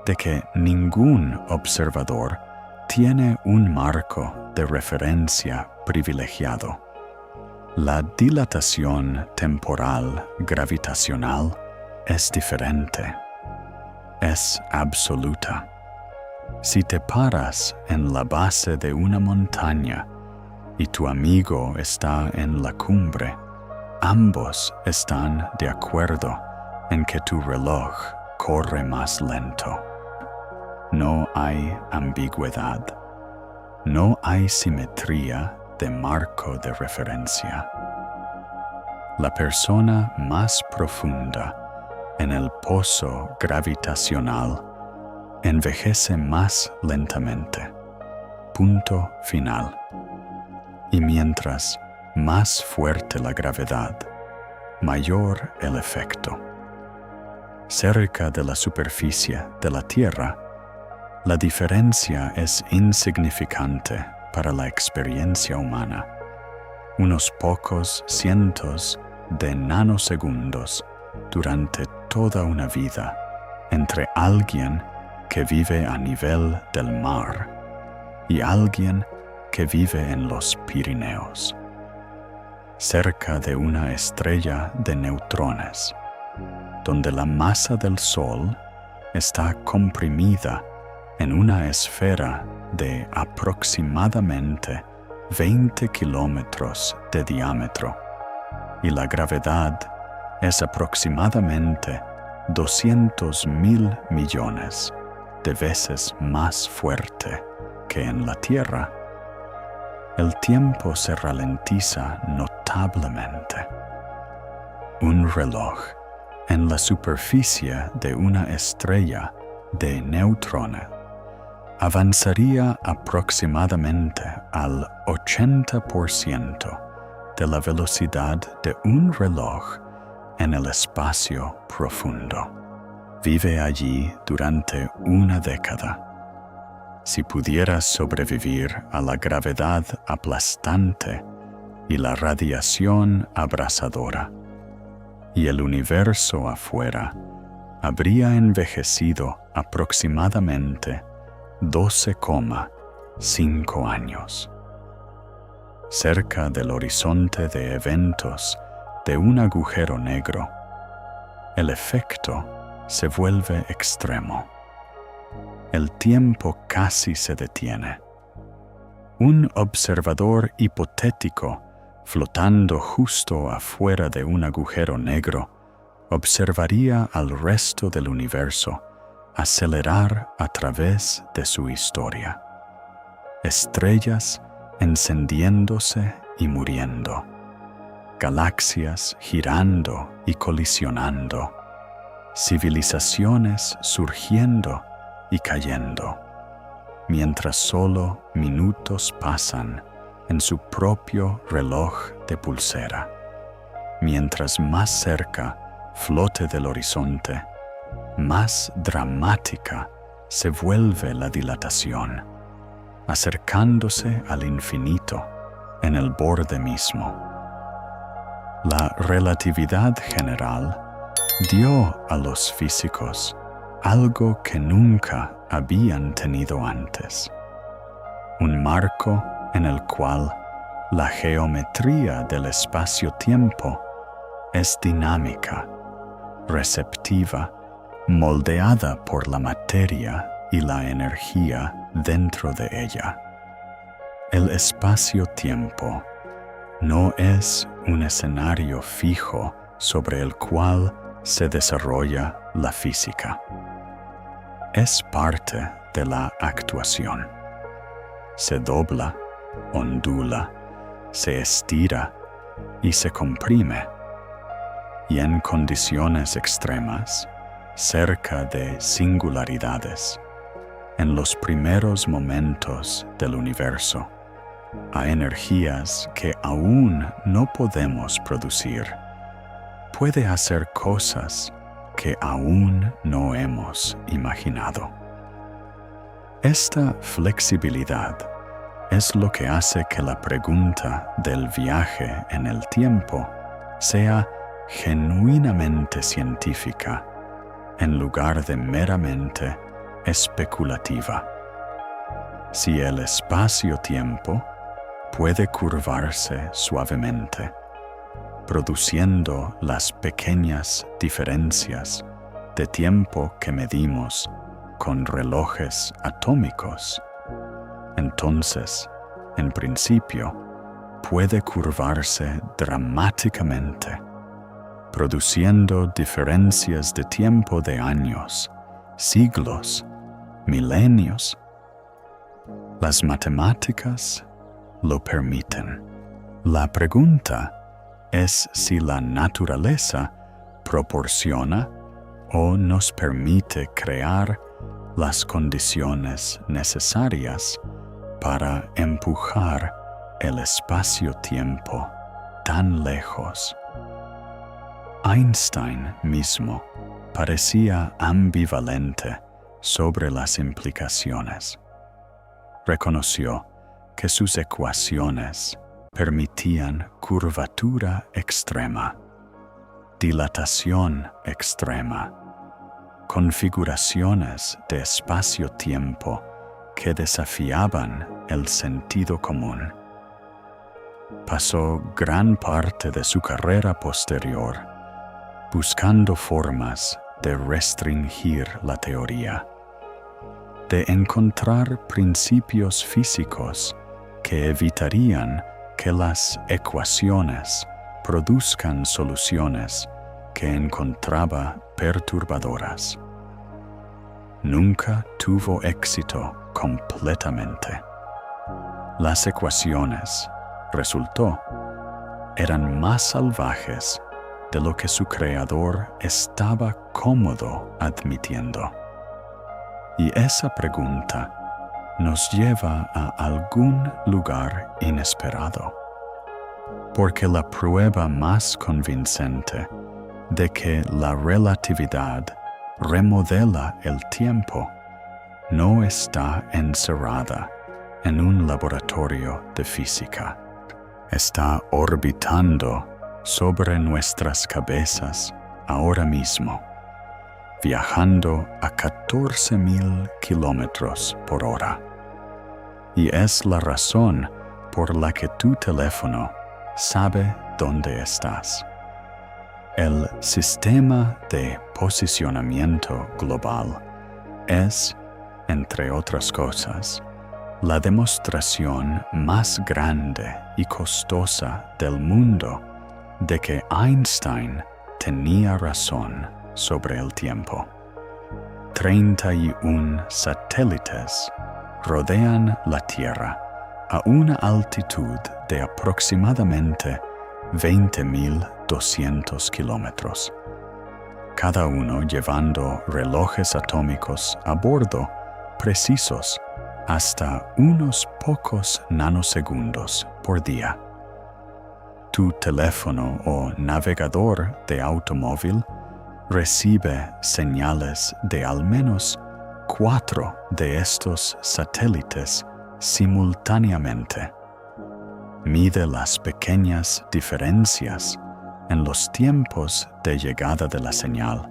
de que ningún observador tiene un marco de referencia privilegiado. La dilatación temporal gravitacional es diferente. Es absoluta. Si te paras en la base de una montaña y tu amigo está en la cumbre, ambos están de acuerdo en que tu reloj corre más lento. No hay ambigüedad. No hay simetría de marco de referencia. La persona más profunda en el pozo gravitacional envejece más lentamente. Punto final. Y mientras más fuerte la gravedad, mayor el efecto. Cerca de la superficie de la Tierra, la diferencia es insignificante para la experiencia humana. Unos pocos cientos de nanosegundos durante toda una vida entre alguien que vive a nivel del mar y alguien que vive en los Pirineos, cerca de una estrella de neutrones, donde la masa del Sol está comprimida en una esfera de aproximadamente 20 kilómetros de diámetro y la gravedad es aproximadamente 200,000 millones de veces más fuerte que en la Tierra, el tiempo se ralentiza notablemente. Un reloj en la superficie de una estrella de neutrones avanzaría aproximadamente al 80% de la velocidad de un reloj en el espacio profundo. Vive allí durante una década. Si pudieras sobrevivir a la gravedad aplastante y la radiación abrasadora, y el universo afuera habría envejecido aproximadamente 12,5 años. Cerca del horizonte de eventos de un agujero negro, el efecto se vuelve extremo. El tiempo casi se detiene. Un observador hipotético flotando justo afuera de un agujero negro observaría al resto del universo acelerar a través de su historia. Estrellas encendiéndose y muriendo. Galaxias girando y colisionando. Civilizaciones surgiendo y cayendo, mientras solo minutos pasan en su propio reloj de pulsera. Mientras más cerca flote del horizonte, más dramática se vuelve la dilatación, acercándose al infinito en el borde mismo. La relatividad general dio a los físicos algo que nunca habían tenido antes: un marco en el cual la geometría del espacio-tiempo es dinámica, receptiva, moldeada por la materia y la energía dentro de ella. El espacio-tiempo no es un escenario fijo sobre el cual se desarrolla la física. Es parte de la actuación. Se dobla, ondula, se estira y se comprime. Y en condiciones extremas, cerca de singularidades, en los primeros momentos del universo, a energías que aún no podemos producir, puede hacer cosas que aún no hemos imaginado. Esta flexibilidad es lo que hace que la pregunta del viaje en el tiempo sea genuinamente científica, en lugar de meramente especulativa. Si el espacio-tiempo puede curvarse suavemente, produciendo las pequeñas diferencias de tiempo que medimos con relojes atómicos, entonces, en principio, puede curvarse dramáticamente, produciendo diferencias de tiempo de años, siglos, milenios. Las matemáticas lo permiten. La pregunta es si la naturaleza proporciona o nos permite crear las condiciones necesarias para empujar el espacio-tiempo tan lejos. Einstein mismo parecía ambivalente sobre las implicaciones. Reconoció que sus ecuaciones permitían curvatura extrema, dilatación extrema, configuraciones de espacio-tiempo que desafiaban el sentido común. Pasó gran parte de su carrera posterior buscando formas de restringir la teoría, de encontrar principios físicos que evitarían que las ecuaciones produzcan soluciones que encontraba perturbadoras. Nunca tuvo éxito completamente. Las ecuaciones, resultó, eran más salvajes de lo que su creador estaba cómodo admitiendo. Y esa pregunta nos lleva a algún lugar inesperado, porque la prueba más convincente de que la relatividad remodela el tiempo no está encerrada en un laboratorio de física. Está orbitando sobre nuestras cabezas ahora mismo, viajando a 14,000 kilómetros por hora. Y es la razón por la que tu teléfono sabe dónde estás. El sistema de posicionamiento global es, entre otras cosas, la demostración más grande y costosa del mundo de que Einstein tenía razón sobre el tiempo. 31 satélites rodean la Tierra a una altitud de aproximadamente 20,200 kilómetros, cada uno llevando relojes atómicos a bordo precisos hasta unos pocos nanosegundos por día. Tu teléfono o navegador de automóvil recibe señales de al menos 4 de estos satélites simultáneamente. Mide las pequeñas diferencias en los tiempos de llegada de la señal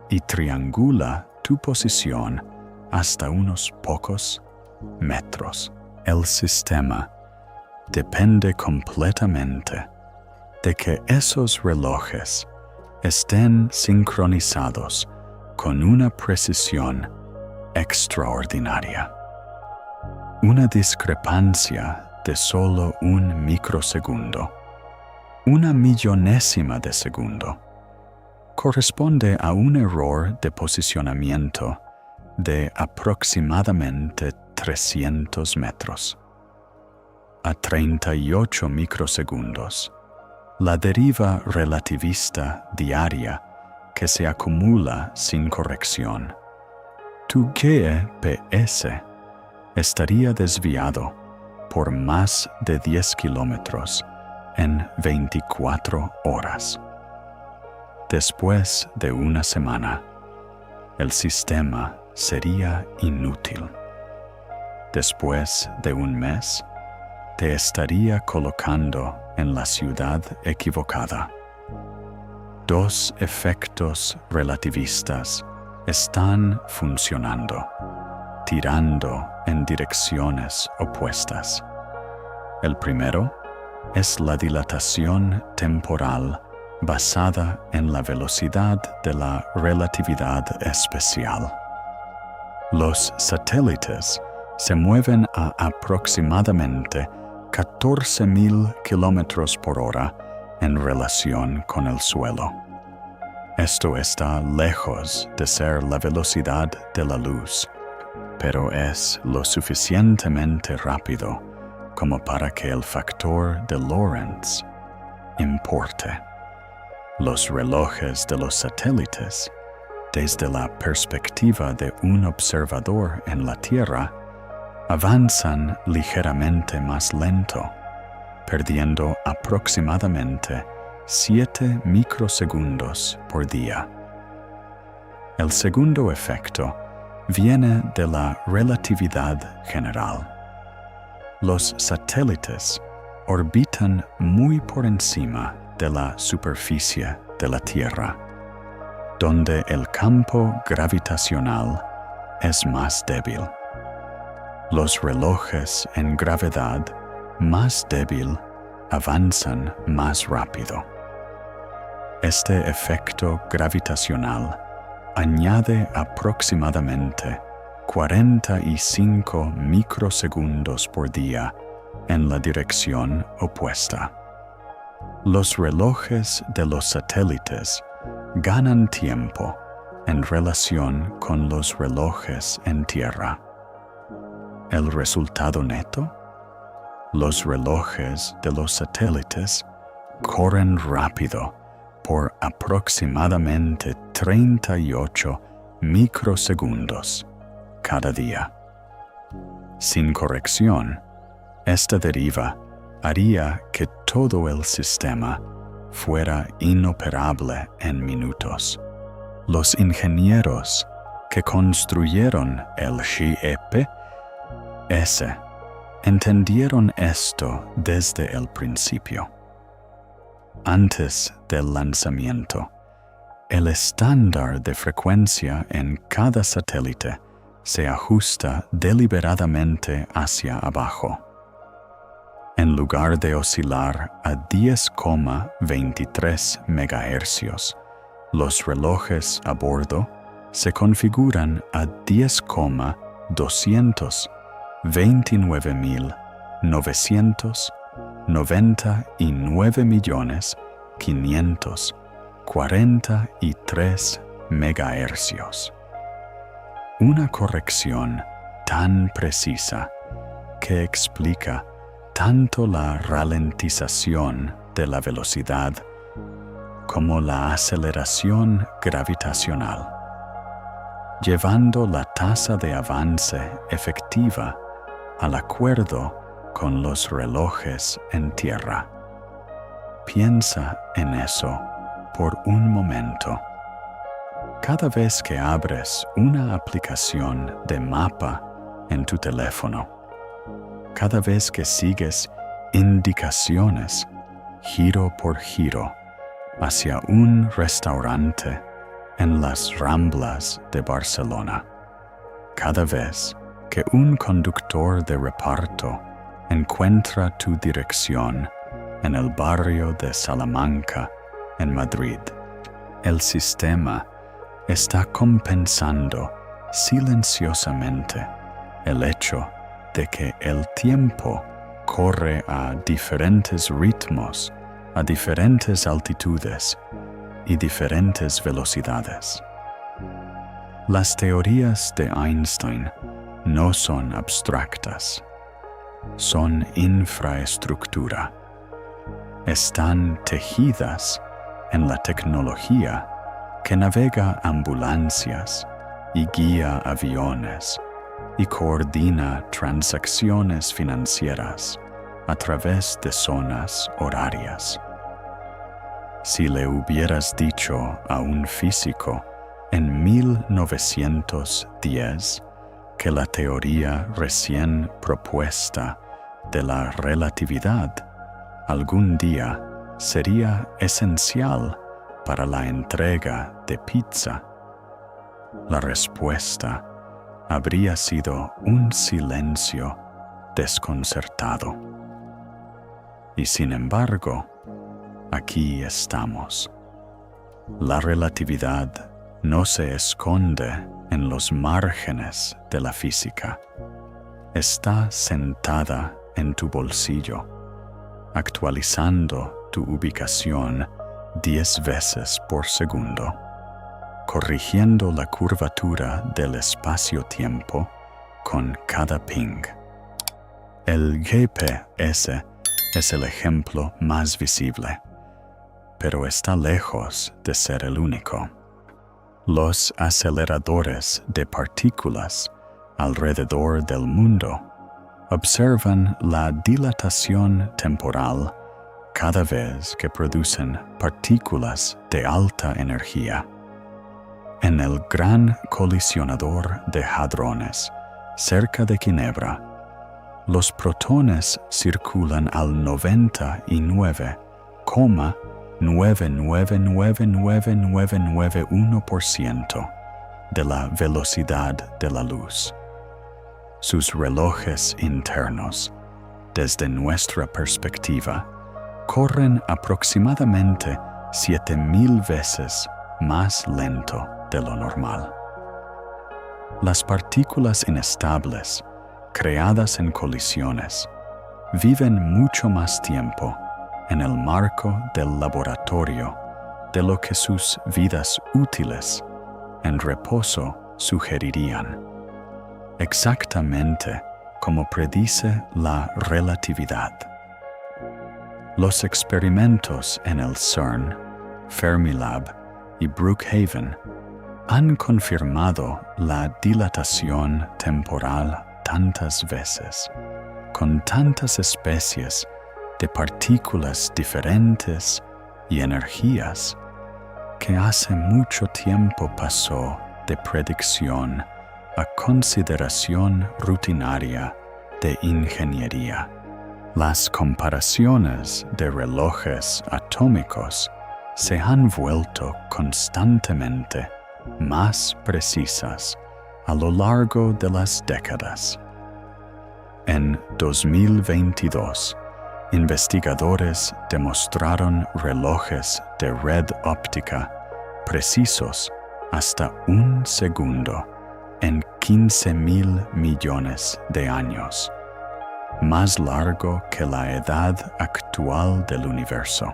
y triangula tu posición hasta unos pocos metros. El sistema depende completamente de que esos relojes estén sincronizados con una precisión extraordinaria. Una discrepancia de solo un microsegundo, una millonésima de segundo, corresponde a un error de posicionamiento de aproximadamente 300 metros. A 38 microsegundos, la deriva relativista diaria que se acumula sin corrección, tu GPS estaría desviado por más de 10 kilómetros en 24 horas. Después de una semana, el sistema sería inútil. Después de un mes, te estaría colocando en la ciudad equivocada. 2 efectos relativistas están funcionando, tirando en direcciones opuestas. El primero es la dilatación temporal basada en la velocidad de la relatividad especial. Los satélites se mueven a aproximadamente 14,000 kilómetros por hora en relación con el suelo. Esto está lejos de ser la velocidad de la luz, pero es lo suficientemente rápido como para que el factor de Lorentz importe. Los relojes de los satélites, desde la perspectiva de un observador en la Tierra, avanzan ligeramente más lento, perdiendo aproximadamente 7 microsegundos por día. El segundo efecto viene de la relatividad general. Los satélites orbitan muy por encima de la superficie de la Tierra, donde el campo gravitacional es más débil. Los relojes en gravedad más débil avanzan más rápido. Este efecto gravitacional añade aproximadamente 45 microsegundos por día en la dirección opuesta. Los relojes de los satélites ganan tiempo en relación con los relojes en tierra. ¿El resultado neto? Los relojes de los satélites corren rápido por aproximadamente 38 microsegundos cada día. Sin corrección, esta deriva haría que todo el sistema fuera inoperable en minutos. Los ingenieros que construyeron el GPS entendieron esto desde el principio. Antes del lanzamiento, el estándar de frecuencia en cada satélite se ajusta deliberadamente hacia abajo. En lugar de oscilar a 10,23 MHz, los relojes a bordo se configuran a 10,229.543 MHz. Una corrección tan precisa que explica tanto la ralentización de la velocidad como la aceleración gravitacional, llevando la tasa de avance efectiva al acuerdo con los relojes en tierra. Piensa en eso por un momento. Cada vez que abres una aplicación de mapa en tu teléfono, cada vez que sigues indicaciones giro por giro hacia un restaurante en las Ramblas de Barcelona, cada vez que un conductor de reparto encuentra tu dirección en el barrio de Salamanca, en Madrid, el sistema está compensando silenciosamente el hecho de que el tiempo corre a diferentes ritmos, a diferentes altitudes y diferentes velocidades. Las teorías de Einstein no son abstractas, son infraestructura. Están tejidas en la tecnología que navega ambulancias y guía aviones y coordina transacciones financieras a través de zonas horarias. Si le hubieras dicho a un físico en 1910 que la teoría recién propuesta de la relatividad algún día sería esencial para la entrega de pizza, la respuesta habría sido un silencio desconcertado. Y sin embargo, aquí estamos. La relatividad no se esconde en los márgenes de la física. Está sentada en tu bolsillo, actualizando tu ubicación 10 veces por segundo, corrigiendo la curvatura del espacio-tiempo con cada ping. El GPS es el ejemplo más visible, pero está lejos de ser el único. Los aceleradores de partículas alrededor del mundo observan la dilatación temporal cada vez que producen partículas de alta energía. En el Gran Colisionador de Hadrones, cerca de Ginebra, los protones circulan al 99,9999991% de la velocidad de la luz. Sus relojes internos, desde nuestra perspectiva, corren aproximadamente 7,000 veces más lento de lo normal. Las partículas inestables, creadas en colisiones, viven mucho más tiempo en el marco del laboratorio de lo que sus vidas útiles en reposo sugerirían, exactamente como predice la relatividad. Los experimentos en el CERN, Fermilab y Brookhaven han confirmado la dilatación temporal tantas veces, con tantas especies de partículas diferentes y energías, que hace mucho tiempo pasó de predicción a consideración rutinaria de ingeniería. Las comparaciones de relojes atómicos se han vuelto constantemente más precisas a lo largo de las décadas. En 2022, investigadores demostraron relojes de red óptica precisos hasta 1 segundo en 15.000 millones de años, más largo que la edad actual del universo.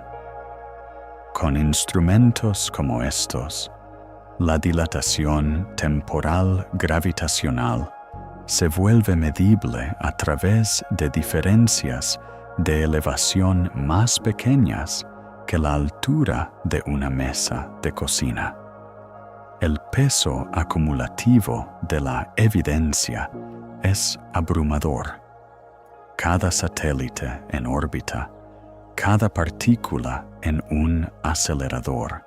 Con instrumentos como estos, la dilatación temporal gravitacional se vuelve medible a través de diferencias de elevación más pequeñas que la altura de una mesa de cocina. El peso acumulativo de la evidencia es abrumador. Cada satélite en órbita, cada partícula en un acelerador,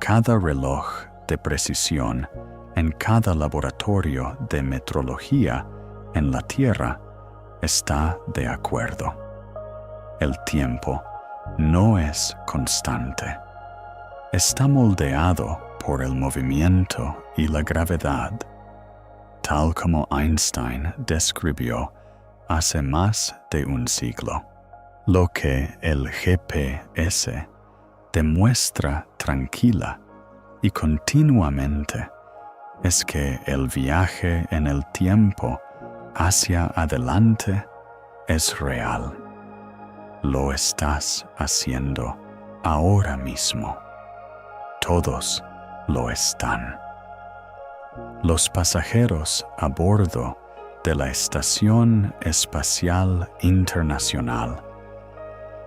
cada reloj de precisión en cada laboratorio de metrología en la Tierra está de acuerdo. El tiempo no es constante. Está moldeado por el movimiento y la gravedad, tal como Einstein describió hace más de un siglo. Lo que el GPS demuestra tranquila y continuamente es que el viaje en el tiempo hacia adelante es real. Lo estás haciendo ahora mismo. Todos lo están. Los pasajeros a bordo de la Estación Espacial Internacional,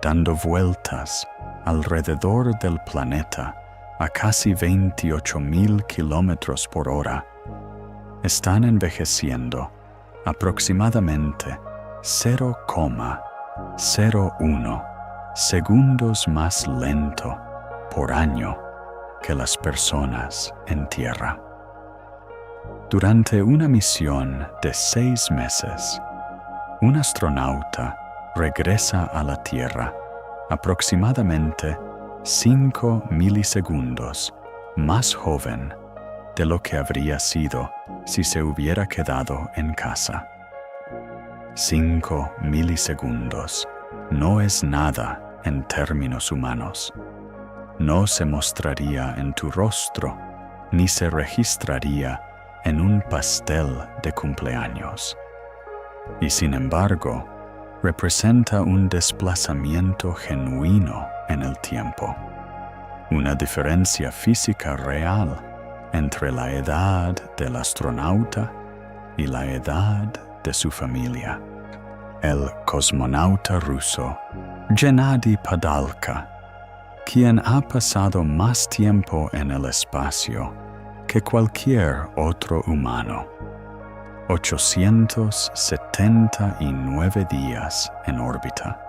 dando vueltas alrededor del planeta a casi 28.000 kilómetros por hora, están envejeciendo aproximadamente 0,01 segundos más lento por año que las personas en Tierra. Durante una misión de 6 meses, un astronauta regresa a la Tierra aproximadamente 5 milisegundos más joven de lo que habría sido si se hubiera quedado en casa. 5 milisegundos no es nada en términos humanos. No se mostraría en tu rostro, ni se registraría en un pastel de cumpleaños. Y sin embargo, representa un desplazamiento genuino en el tiempo, una diferencia física real entre la edad del astronauta y la edad de su familia. El cosmonauta ruso Gennady Padalka, quien ha pasado más tiempo en el espacio que cualquier otro humano, 879 días en órbita,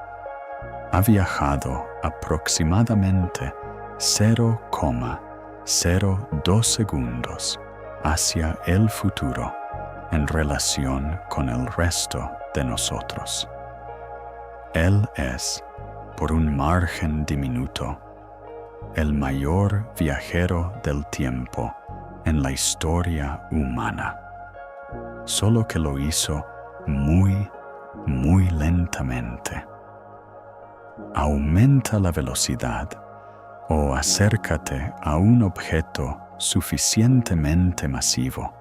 ha viajado aproximadamente 0,02 segundos hacia el futuro en relación con el resto de nosotros. Él es, por un margen diminuto, el mayor viajero del tiempo en la historia humana, solo que lo hizo muy, muy lentamente. Aumenta la velocidad o acércate a un objeto suficientemente masivo,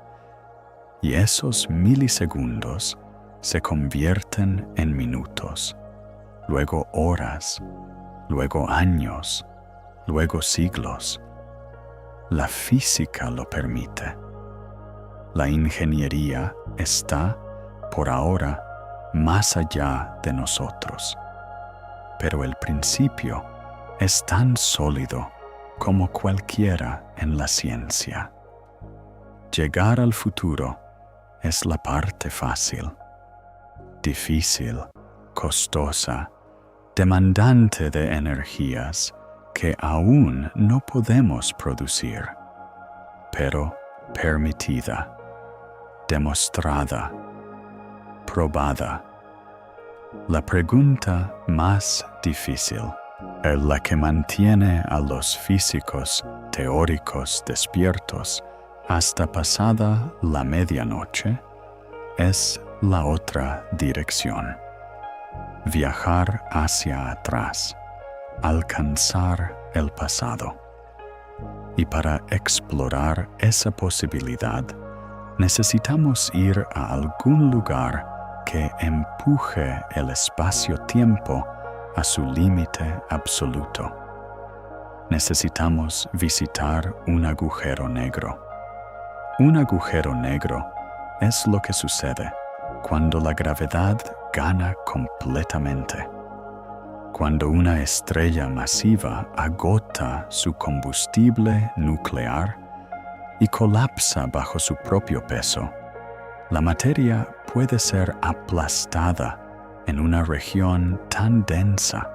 y esos milisegundos se convierten en minutos, luego horas, luego años, luego siglos. La física lo permite. La ingeniería está, por ahora, más allá de nosotros. Pero el principio es tan sólido como cualquiera en la ciencia. Llegar al futuro es la parte fácil. Difícil, costosa, demandante de energías que aún no podemos producir, pero permitida, demostrada, probada. La pregunta más difícil, la que mantiene a los físicos teóricos despiertos hasta pasada la medianoche, es la otra dirección. Viajar hacia atrás, alcanzar el pasado. Y para explorar esa posibilidad, necesitamos ir a algún lugar que empuje el espacio-tiempo a su límite absoluto. Necesitamos visitar un agujero negro. Un agujero negro es lo que sucede cuando la gravedad gana completamente. Cuando una estrella masiva agota su combustible nuclear y colapsa bajo su propio peso, la materia puede ser aplastada en una región tan densa,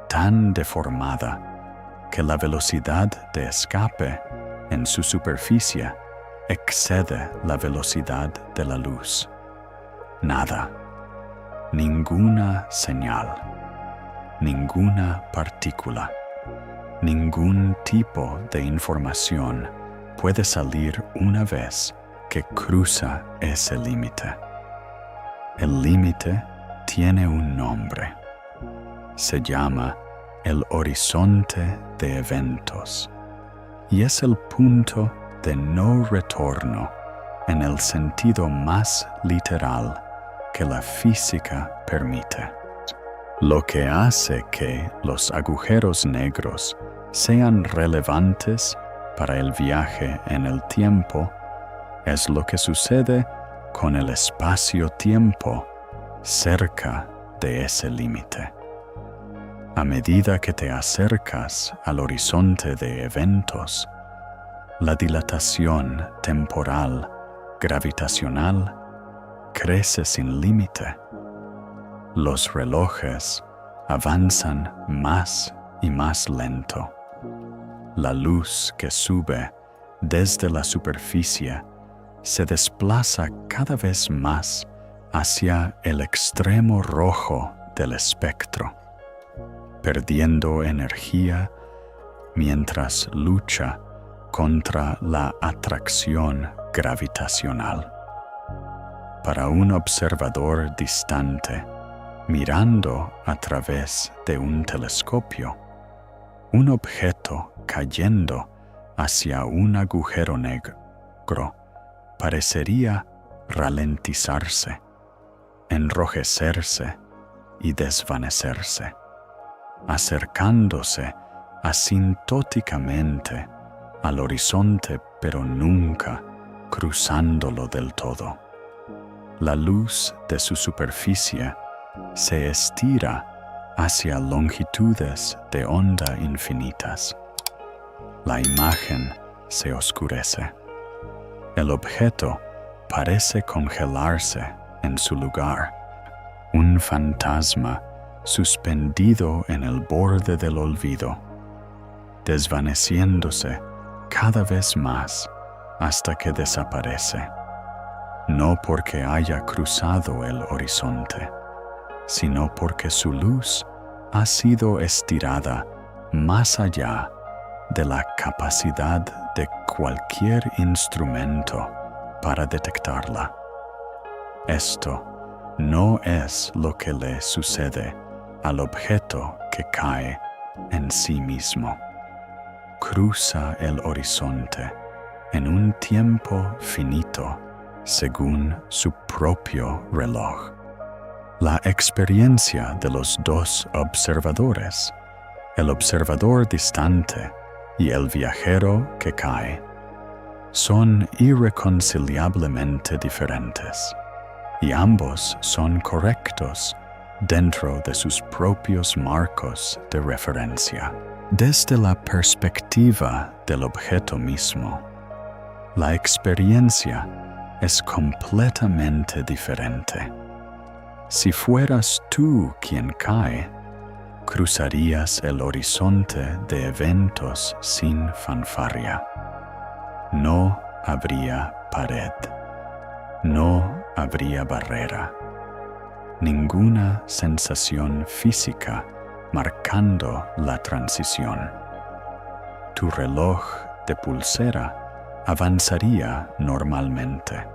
tan deformada, que la velocidad de escape en su superficie excede la velocidad de la luz. Nada, ninguna señal, ninguna partícula, ningún tipo de información puede salir una vez que cruza ese límite. El límite tiene un nombre. Se llama el horizonte de eventos y es el punto de no retorno en el sentido más literal que la física permite. Lo que hace que los agujeros negros sean relevantes para el viaje en el tiempo es lo que sucede con el espacio-tiempo cerca de ese límite. A medida que te acercas al horizonte de eventos, la dilatación temporal gravitacional crece sin límite. Los relojes avanzan más y más lento. La luz que sube desde la superficie se desplaza cada vez más hacia el extremo rojo del espectro, perdiendo energía mientras lucha contra la atracción gravitacional. Para un observador distante, mirando a través de un telescopio, un objeto cayendo hacia un agujero negro parecería ralentizarse, enrojecerse y desvanecerse, acercándose asintóticamente al horizonte, pero nunca cruzándolo del todo. La luz de su superficie se estira hacia longitudes de onda infinitas. La imagen se oscurece. El objeto parece congelarse en su lugar, un fantasma suspendido en el borde del olvido, desvaneciéndose cada vez más hasta que desaparece, no porque haya cruzado el horizonte, sino porque su luz ha sido estirada más allá de la capacidad de cualquier instrumento para detectarla. Esto no es lo que le sucede al objeto que cae en sí mismo. Cruza el horizonte en un tiempo finito según su propio reloj. La experiencia de los dos observadores El observador distante y el viajero que cae son irreconciliablemente diferentes, y ambos son correctos dentro de sus propios marcos de referencia. Desde la perspectiva del objeto mismo, la experiencia es completamente diferente. Si fueras tú quien cae, cruzarías el horizonte de eventos sin fanfarria. No habría pared, no habría barrera, ninguna sensación física marcando la transición. Tu reloj de pulsera avanzaría normalmente.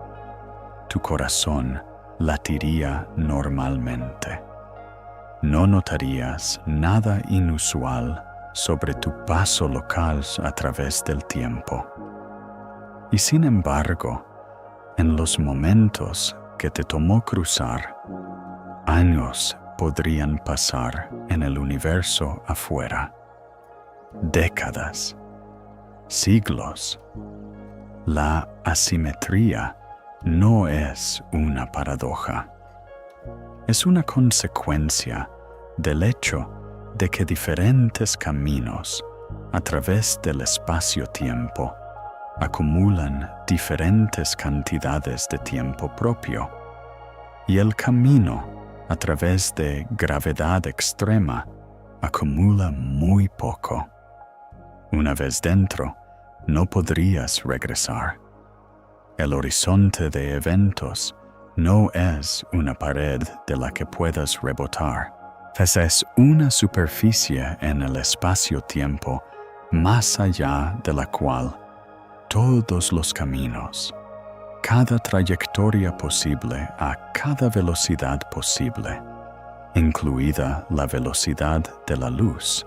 Tu corazón latiría normalmente. No notarías nada inusual sobre tu paso local a través del tiempo. Y sin embargo, en los momentos que te tomó cruzar, años podrían pasar en el universo afuera. Décadas, siglos. La asimetría no es una paradoja. Es una consecuencia del hecho de que diferentes caminos a través del espacio-tiempo acumulan diferentes cantidades de tiempo propio, y el camino a través de gravedad extrema acumula muy poco. Una vez dentro, no podrías regresar. El horizonte de eventos no es una pared de la que puedas rebotar, es una superficie en el espacio-tiempo más allá de la cual todos los caminos, cada trayectoria posible a cada velocidad posible, incluida la velocidad de la luz,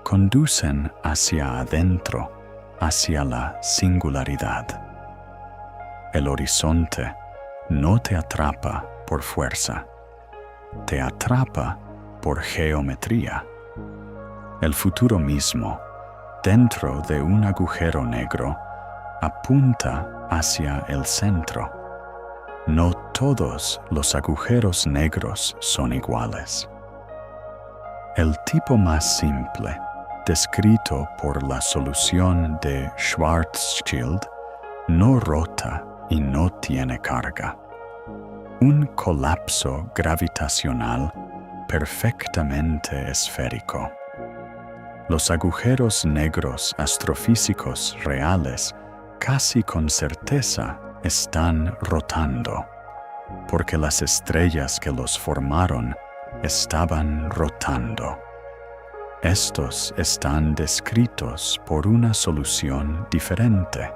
conducen hacia adentro, hacia la singularidad. El horizonte no te atrapa por fuerza, te atrapa por geometría. El futuro mismo, dentro de un agujero negro, apunta hacia el centro. No todos los agujeros negros son iguales. El tipo más simple, descrito por la solución de Schwarzschild, no rota y no tiene carga. Un colapso gravitacional perfectamente esférico. Los agujeros negros astrofísicos reales casi con certeza están rotando, porque las estrellas que los formaron estaban rotando. Estos están descritos por una solución diferente,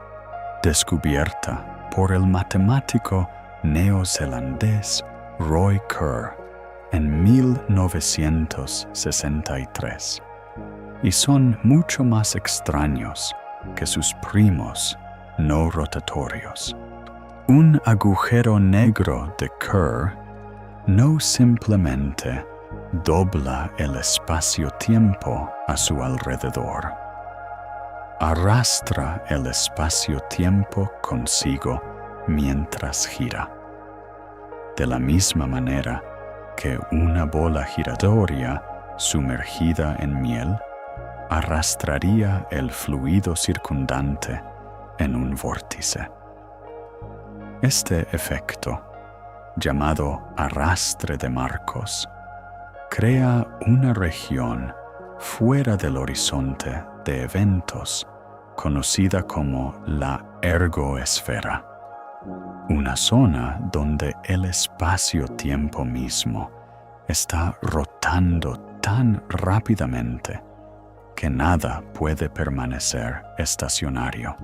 descubierta por el matemático neozelandés Roy Kerr en 1963, y son mucho más extraños que sus primos no rotatorios. Un agujero negro de Kerr no simplemente dobla el espacio-tiempo a su alrededor. Arrastra el espacio-tiempo consigo mientras gira. De la misma manera que una bola giratoria sumergida en miel arrastraría el fluido circundante en un vórtice. Este efecto, llamado arrastre de marcos, crea una región fuera del horizonte de eventos conocida como la ergoesfera, una zona donde el espacio-tiempo mismo está rotando tan rápidamente que nada puede permanecer estacionario.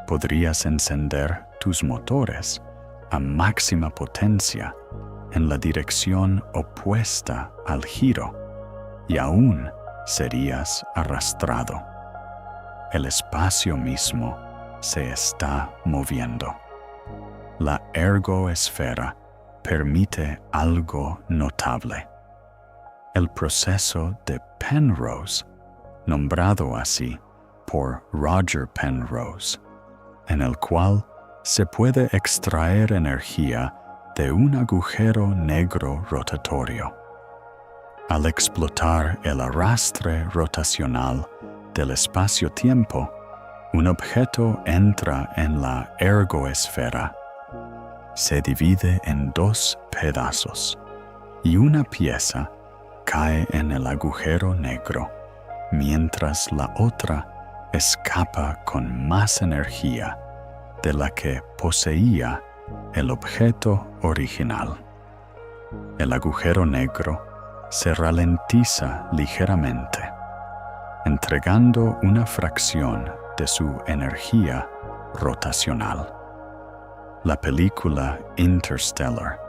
Podrías encender tus motores a máxima potencia en la dirección opuesta al giro y aún serías arrastrado. El espacio mismo se está moviendo. La ergoesfera permite algo notable. el proceso de Penrose, nombrado así por Roger Penrose, en el cual se puede extraer energía de un agujero negro rotatorio. Al explotar el arrastre rotacional del espacio-tiempo, un objeto entra en la ergoesfera, se divide en dos pedazos y una pieza cae en el agujero negro, mientras la otra escapa con más energía de la que poseía el objeto original. El agujero negro se ralentiza ligeramente, entregando una fracción de su energía rotacional. La película Interstellar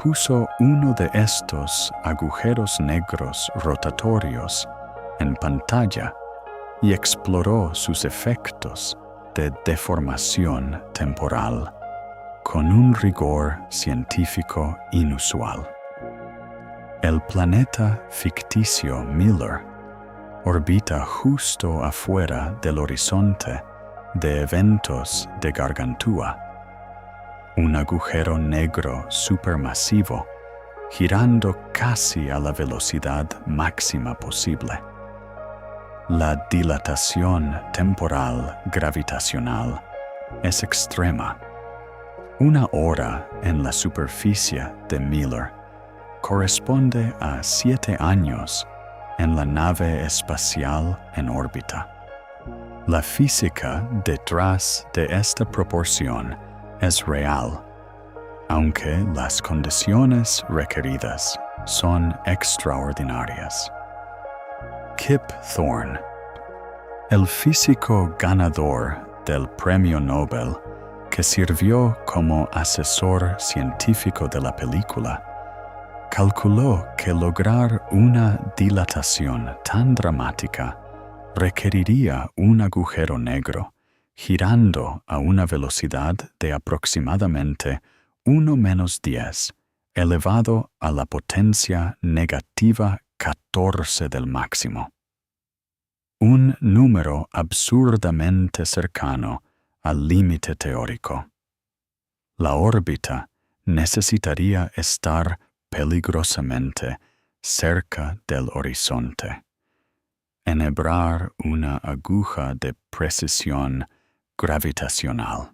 puso uno de estos agujeros negros rotatorios en pantalla y exploró sus efectos de deformación temporal con un rigor científico inusual. El planeta ficticio Miller orbita justo afuera del horizonte de eventos de Gargantúa, un agujero negro supermasivo girando casi a la velocidad máxima posible. La dilatación temporal gravitacional es extrema. Una hora en la superficie de Miller corresponde a 7 años en la nave espacial en órbita. La física detrás de esta proporción es real, aunque las condiciones requeridas son extraordinarias. Kip Thorne, el físico ganador del Premio Nobel que sirvió como asesor científico de la película, calculó que lograr una dilatación tan dramática requeriría un agujero negro girando a una velocidad de aproximadamente 1-10 elevado a la potencia negativa 14 del máximo. Un número absurdamente cercano al límite teórico. La órbita necesitaría estar peligrosamente cerca del horizonte, enhebrar una aguja de precisión gravitacional.